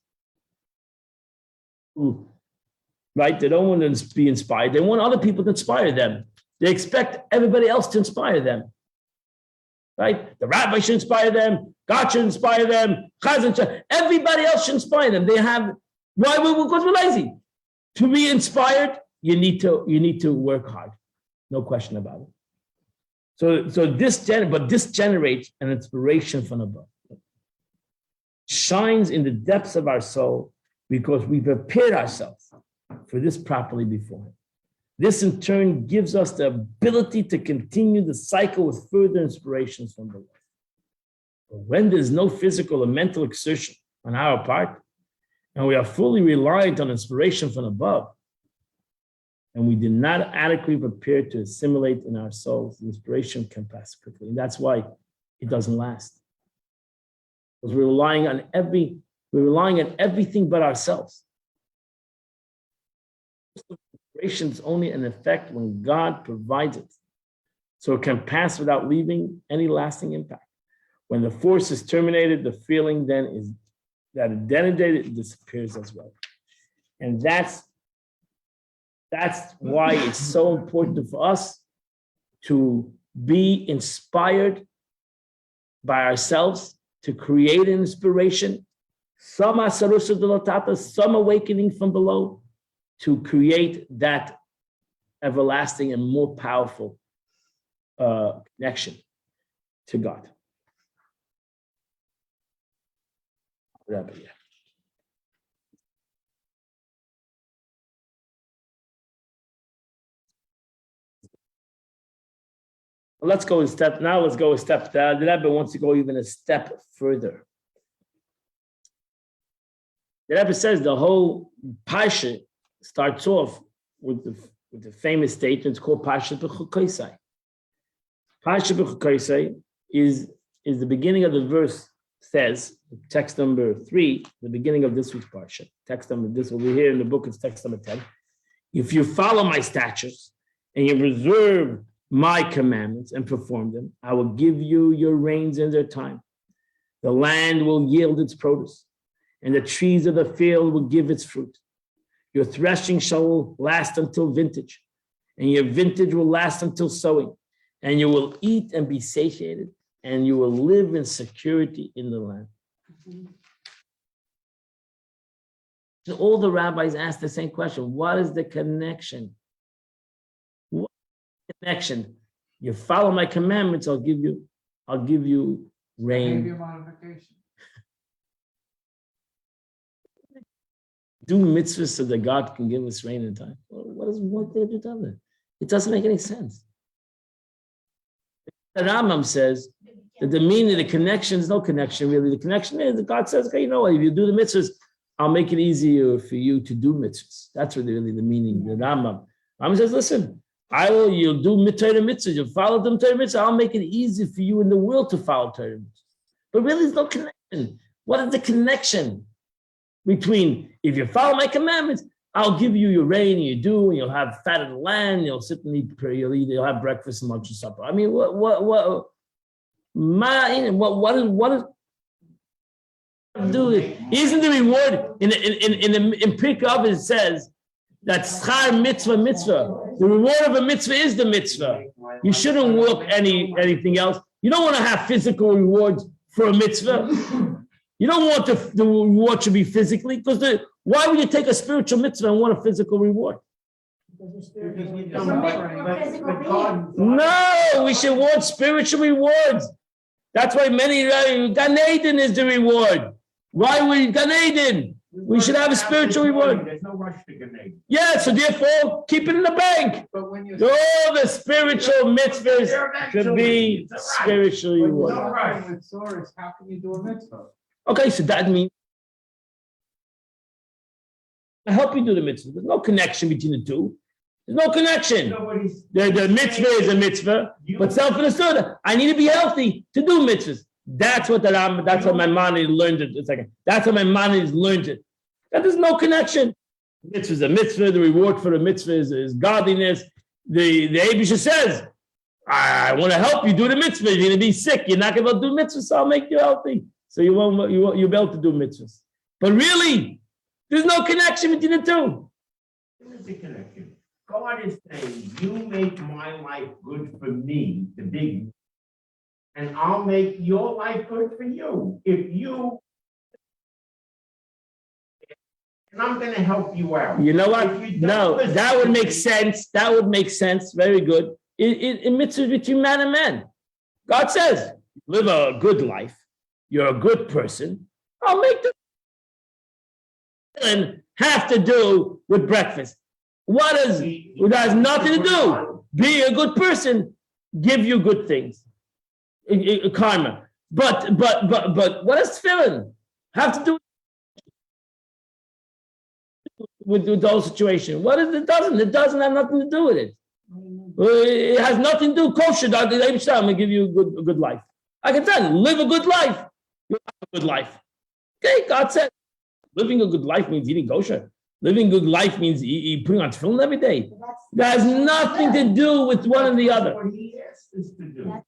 Right? They don't want to be inspired. They want other people to inspire them. They expect everybody else to inspire them. Right? The rabbi should inspire them. God should inspire them. Everybody else should inspire them. They have, why? Because we're lazy. To be inspired, you need to work hard. No question about it. So this generates an inspiration from above. Shines in the depths of our soul because we prepared ourselves for this properly beforehand. This in turn gives us the ability to continue the cycle with further inspirations from below. But when there's no physical or mental exertion on our part, and we are fully reliant on inspiration from above, and we did not adequately prepare to assimilate in our souls, the inspiration can pass quickly. And that's why it doesn't last. Because we're relying on everything but ourselves. Inspiration is only an effect when God provides it. So it can pass without leaving any lasting impact. When the force is terminated, the feeling then is that it detonated, it disappears as well. And that's why it's so important for us to be inspired by ourselves, to create an inspiration, some awakening from below, to create that everlasting and more powerful connection to God. Let's go a step. Now let's go a step. The Rebbe wants to go even a step further. The Rebbe says the whole Parsha starts off with the famous statement. It's called Parsha Bechukotis. Parsha Bechukotis is the beginning of the verse. Says text number 3, the beginning of this week's Parsha. Text number this will be here in the book. It's text number 10. If you follow my statutes and you preserve my commandments and perform them, I will give you your rains in their time. The land will yield its produce, and the trees of the field will give its fruit. Your threshing shall last until vintage, and your vintage will last until sowing, and you will eat and be satiated, and you will live in security in the land. So all the rabbis ask the same question. What is the connection? What is the connection? You follow my commandments, I'll give you rain. Behavior modification. Do mitzvahs so that God can give us rain in time. What they do that? It doesn't make any sense. The Rambam says that the meaning, the connection is no connection really. The connection is that God says, okay, you know what, if you do the mitzvahs, I'll make it easier for you to do mitzvahs. That's really the meaning. The Rambam says, listen, you'll do Torah mitzvahs, you'll follow them Torah mitzvahs, I'll make it easy for you in the world to follow Torah mitzvahs. But really there's no connection. What is the connection between, if you follow my commandments, I'll give you your rain, and you do, and you'll have fat of the land, you'll sit and eat, you'll have breakfast and lunch and supper. I mean, what is do it? Isn't the reward in Pirkei Avos it says that schar mitzvah. The reward of a mitzvah is the mitzvah. You shouldn't look anything else. You don't want to have physical rewards for a mitzvah. You don't want the reward to be physically, because why would you take a spiritual mitzvah and want a physical reward? No, we should want spiritual rewards. That's why many Gan Eden is the reward. Why would Gan Eden? We should have a spiritual reward. There's no rush to Gan Eden. Yeah, so therefore, keep it in the bank. But when you All the spiritual mitzvahs should be spiritually rewarded. with Soros, how can you do a mitzvah? Okay, so that means I help you do the mitzvah. There's no connection between the two. There's no connection. The mitzvah is a mitzvah, but self-understood. I need to be healthy to do mitzvahs. That's what that's what my mind learned it. That's what my mind has learned it. That there's no connection. Mitzvah is a mitzvah. The reward for the mitzvah is godliness. The Abisha says, I want to help you do the mitzvah. You're going to be sick. You're not going to do mitzvahs, so I'll make you healthy. So you'll be able to do mitzvahs. But really, there's no connection between the two. There's a connection. God is saying, you make my life good for me, the big, and I'll make your life good for you. And I'm going to help you out. You know what? No, that would make sense. That would make sense. Very good. In mitzvahs between man and man. God says, live a good life. You're a good person. I'll make the tefillin have to do with breakfast? It has nothing to do. Be a good person, give you good things, karma. But what does tefillin have to do with the whole situation? What is it? It doesn't have nothing to do with it. It has nothing to do. Kosher, I'm gonna give you a good life. I can tell you, live a good life. You have a good life. Okay, God said, living a good life means eating kosher. Living a good life means putting on tefillin every day. That has nothing to do with one and the other. What he asked us to do.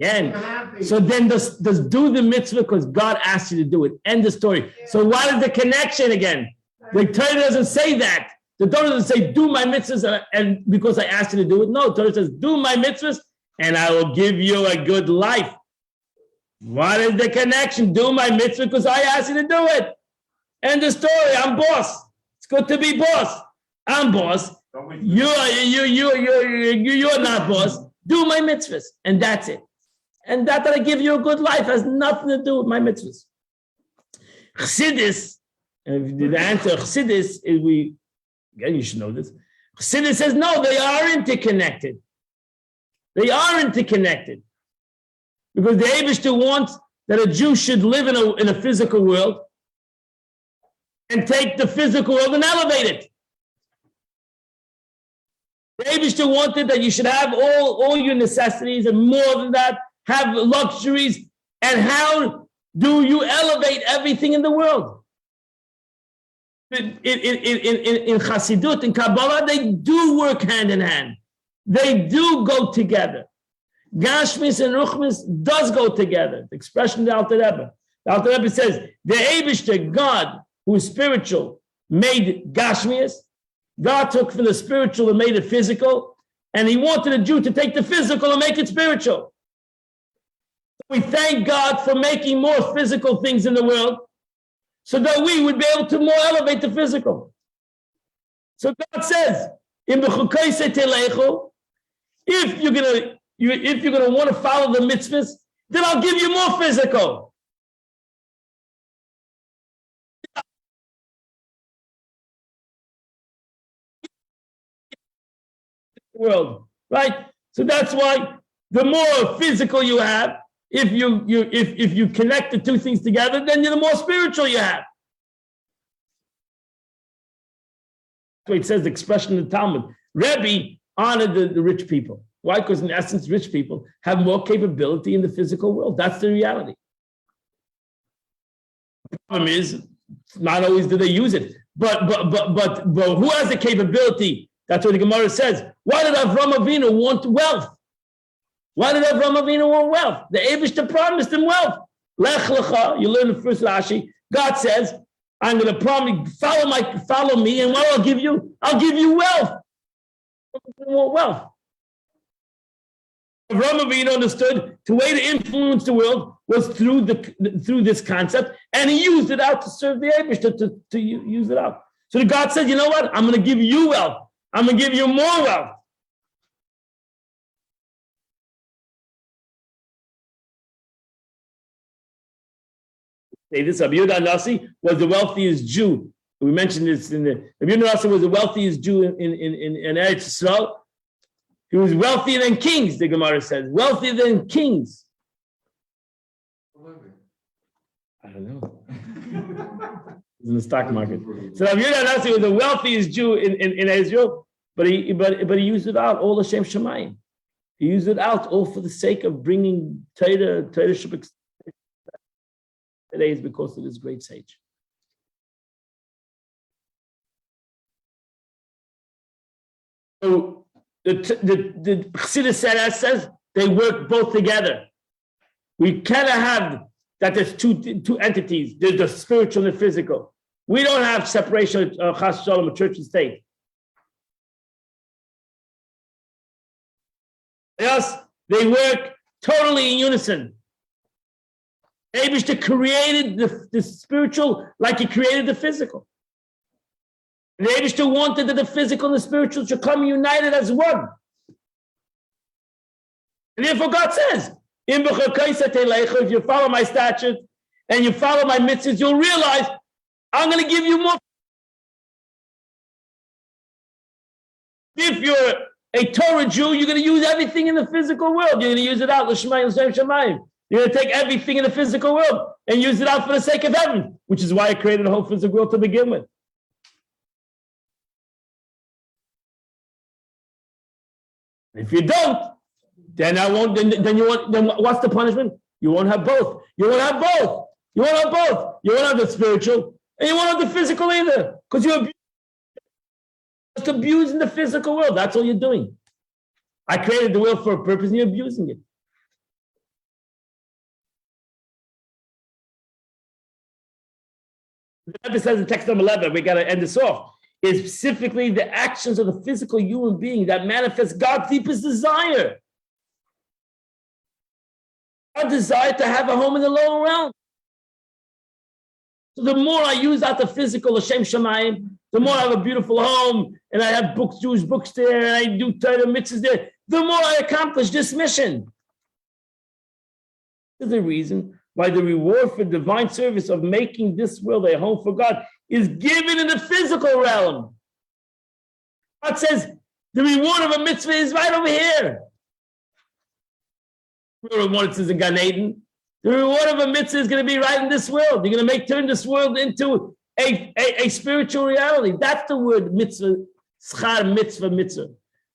Again, so then does do the mitzvah because God asked you to do it. End the story. So what is the connection again? The Torah doesn't say that. The Torah doesn't say do my mitzvahs and because I asked you to do it. No, the Torah says do my mitzvahs and I will give you a good life. What is the connection? Do my mitzvah because I asked you to do it. End the story. I'm boss. It's good to be boss. I'm boss. You're not boss. Do my mitzvahs, and that's it. And that I give you a good life has nothing to do with my mitzvahs. Chassidus, and the answer Chassidus is again, you should know this. Chassidus says no, they are interconnected. They are interconnected because the Eibishter wants that a Jew should live in a physical world and take the physical world and elevate it. The Eibishter wanted that you should have all your necessities and more than that, have luxuries. And how do you elevate everything in the world? In Chassidut, in Kabbalah, they do work hand in hand. They do go together. Gashmis and Ruchmis does go together. The expression of the Alter Rebbe. The Alter Rebbe says, the Eibishter, God, who is spiritual, made Gashmias. God took from the spiritual and made it physical, and he wanted a Jew to take the physical and make it spiritual. We thank God for making more physical things in the world so that we would be able to more elevate the physical. So God says, in Bechukotis telecho, if you're gonna want to follow the mitzvahs, then I'll give you more physical. World, right? So that's why the more physical you have, if you connect the two things together, then the more spiritual you have. So it says the expression in the Talmud. Rebbe honored the rich people. Why? Because in essence, rich people have more capability in the physical world. That's the reality. The problem is, not always do they use it. But who has the capability? That's what the Gemara says. Why did Avraham Avinu want wealth? Why did Avraham Avinu want wealth? The Eibishter promised him wealth. Lech lecha, you learn the first Rashi. God says, I'm going to promise, follow me, and what I'll give you wealth. I want wealth. Avraham Avinu understood the way to influence the world was through this concept, and he used it out to serve the Eibishter, to use it out. So God said, you know what? I'm going to give you wealth. I'm going to give you more wealth. Say this, Rabbi Yehuda Nasi was the wealthiest Jew. We mentioned this Rabbi Yehuda Nasi was the wealthiest Jew in Eretz Yisrael. He was wealthier than kings, the Gemara says. Wealthier than kings. I don't know. In the stock market. So Rabbi Yehuda Nasi was the wealthiest Jew in Israel, but he used it out all Hashem Shemayim. He used it out all for the sake of bringing Torah today is because of this great sage. So the Chassidus says they work both together. We cannot have that there's two entities. There's the spiritual and the physical. We don't have separation of Chas Shalom, of church and state. Yes, they work totally in unison. Eibishter created the spiritual like he created the physical. And Eibishter wanted that the physical and the spiritual should come united as one. And therefore God says, if you follow my statutes and you follow my mitzvahs, you'll realize I'm going to give you more. If you're a Torah Jew, you're going to use everything in the physical world. You're going to use it out. L'shamayim, l'shem shamayim. You're going to take everything in the physical world and use it out for the sake of heaven, which is why I created the whole physical world to begin with. If you don't, then I won't. Then you won't. Then what's the punishment? You won't have both. You won't have both. You won't have both. You won't have the spiritual, and you won't have the physical either, because you're just abusing the physical world. That's all you're doing. I created the world for a purpose, and you're abusing it. It says in text number 11, we got to end this off, is specifically the actions of the physical human being that manifest God's deepest desire. Our desire to have a home in the lower realm. So the more I use out the physical, Hashem Shamayim, the more I have a beautiful home, and I have books, Jewish books there, and I do Torah mitzvahs there, the more I accomplish this mission. This is the reason why the reward for divine service of making this world a home for God is given in the physical realm. God says the reward of a mitzvah is right over here. The reward is in Gan Eden. The reward of a mitzvah is going to be right in this world. You're going to turn this world into a spiritual reality. That's the word mitzvah, schar mitzvah, mitzvah.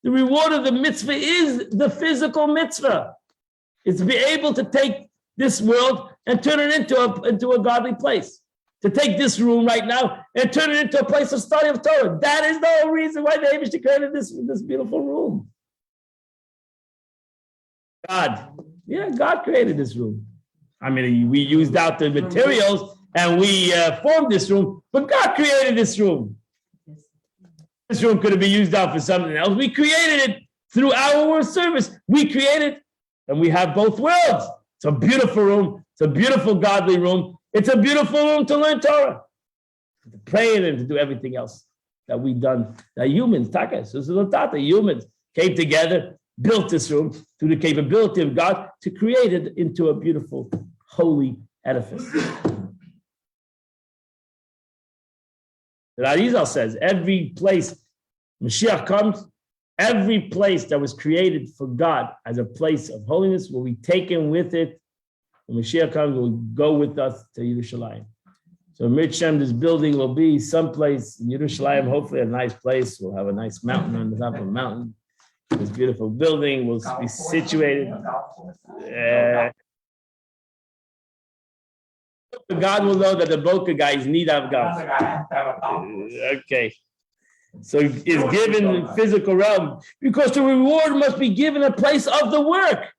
The reward of the mitzvah is the physical mitzvah. It's to be able to take this world and turn it into a godly place. To take this room right now and turn it into a place of study of Torah. That is the whole reason why the Eibush created this beautiful room. God created this room. I mean, we used out the materials and we formed this room, but God created this room. This room could have been used out for something else. We created it through our word service. We created, and we have both worlds. It's a beautiful room. It's a beautiful godly room. It's a beautiful room to learn Torah, to pray and to do everything else that we've done. The humans, humans came together, built this room through the capability of God to create it into a beautiful, holy edifice. The Arizal says, every place Mashiach comes, every place that was created for God as a place of holiness will be taken with it. When Mashiach comes, will go with us to Yerushalayim. So Mirchem, this building will be someplace in Yerushalayim, hopefully a nice place. We'll have a nice mountain on the top of a mountain. This beautiful building will be situated. God will know that the Boca guys need of God. Okay. So it's given in physical realm because the reward must be given a place of the work.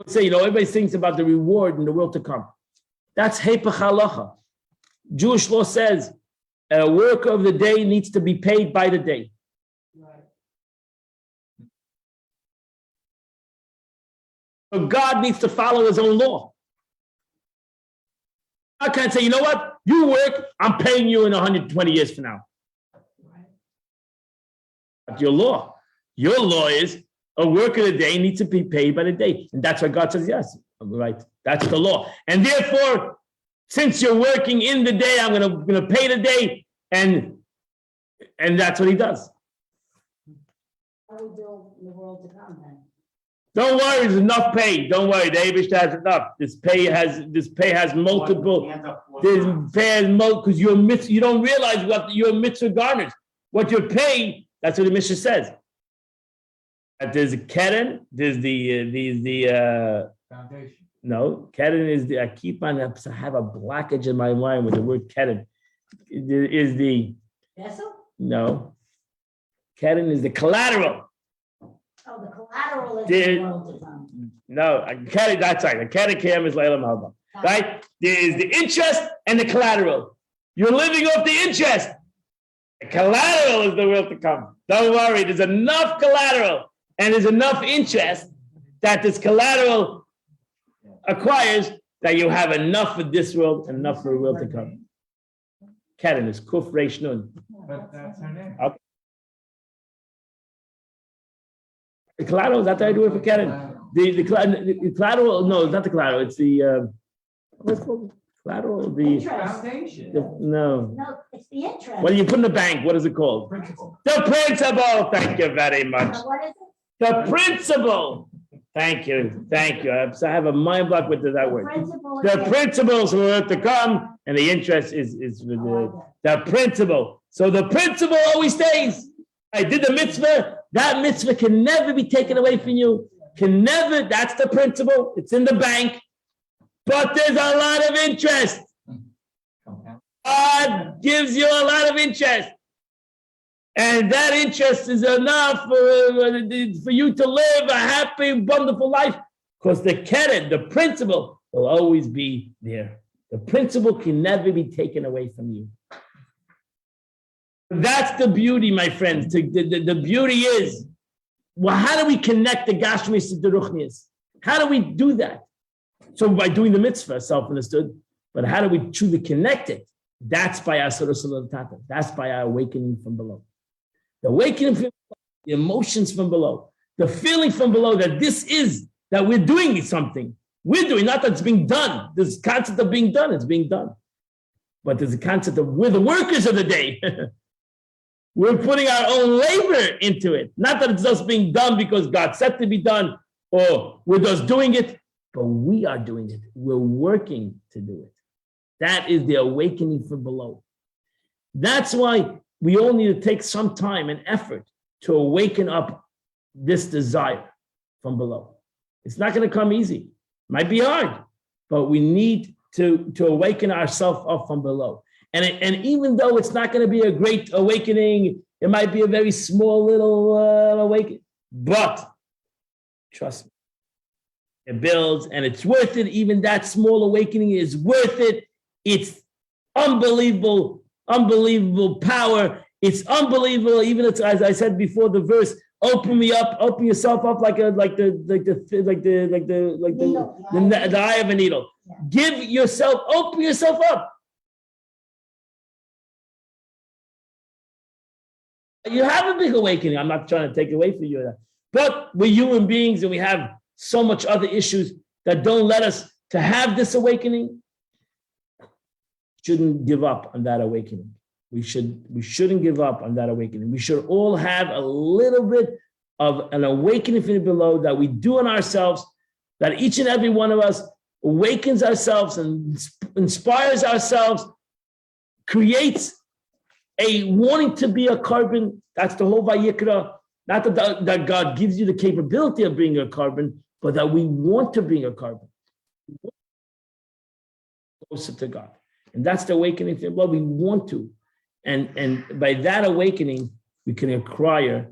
Say, everybody thinks about the reward in the world to come. That's Hepech Halacha. Jewish law says a worker of the day needs to be paid by the day. But God needs to follow his own law. I can't say, you know what? You work, I'm paying you in 120 years from now. That's your law. Your law is a worker of the day needs to be paid by the day. And that's why God says, yes, right. That's the law. And therefore, since you're working in the day, I'm gonna pay the day. And that's what he does. How we build the world to come then? Don't worry, there's enough pay. Don't worry, the Eibush has enough. This pay has multiple. This pay has because you don't realize what your mitzvah garners. What you're paying, that's what the Mishnah says. That there's a keren, there's the Foundation. no, keren is I keep on have a blockage in my mind with the word keren. Is the Vessel? no. Keren is the collateral. Oh, the collateral is Did- the world to come. No, keren, that's right. The keren cam is Leilam Haba. Right? There is the interest and the collateral. You're living off the interest. The collateral is the world to come. Don't worry, there's enough collateral and there's enough interest that this collateral acquires that you have enough for this world and enough for the world to come. Keren is Kuf Reish Nun. But that's her name. The collateral, is that the idea for Keren? The collateral, no, it's not the collateral, it's the, what's it called? Collateral, Interest. Foundation, no. No, it's the interest. What do you put in the bank? What is it called? principal. The principal. Thank you very much. What is it? The principal. Thank you. Thank you. I have a mind block with that word. Principal. The principals were to come, and the interest is with the principal. So the principal always stays. I did the mitzvah. That mitzvah can never be taken away from you. Can never. That's the principal. It's in the bank. But there's a lot of interest. God gives you a lot of interest. And that interest is enough for you to live a happy, wonderful life. Because the keren, the principle, will always be there. The principle can never be taken away from you. That's the beauty, my friends. The beauty is, well, how do we connect the Gashmis to the Ruchnias? How do we do that? So by doing the mitzvah, self-understood, but how do we truly connect it? That's by our Tata. That's by our awakening from below. The awakening from below, the emotions from below, the feeling from below that this is, that we're doing something. We're doing, not that it's being done. This concept of being done, it's being done. But there's a concept of we're the workers of the day. We're putting our own labor into it. Not that it's just being done because God said to be done, or we're just doing it, but we are doing it. We're working to do it. That is the awakening from below. That's why we all need to take some time and effort to awaken up this desire from below. It's not going to come easy. It might be hard, but we need to awaken ourselves up from below. And even though it's not going to be a great awakening, it might be a very small little awakening, but trust me, it builds and it's worth it. Even that small awakening is worth it. It's unbelievable, unbelievable power. It's unbelievable. Even as I said before, the verse, open yourself up like the eye of a needle. Yeah. Open yourself up. You have a big awakening. I'm not trying to take away from you, but we're human beings and we have so much other issues that don't let us to have this awakening. Shouldn't give up on that awakening. We shouldn't give up on that awakening. We should all have a little bit of an awakening from below that we do in ourselves, that each and every one of us awakens ourselves and inspires ourselves, creates a wanting to be a carbon. That's the whole Vayikra. Not that God gives you the capability of being a carbon, but that we want to bring a carbon closer to God. And that's the awakening from below. We want to. And by that awakening, we can acquire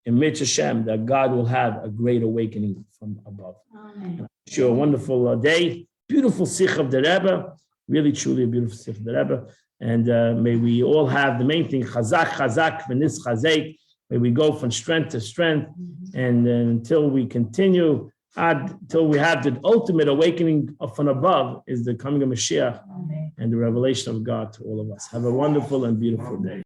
in Mitzvah Hashem that God will have a great awakening from above. Amen. I wish you a wonderful day. Beautiful Sikh of the Rebbe. Really, truly a beautiful Sikh of the Rebbe. And may we all have the main thing, chazak, chazak, v'nis chazek. May we go from strength to strength. And until we continue, until we have the ultimate awakening from above, is the coming of Mashiach and the revelation of God to all of us. Have a wonderful and beautiful day.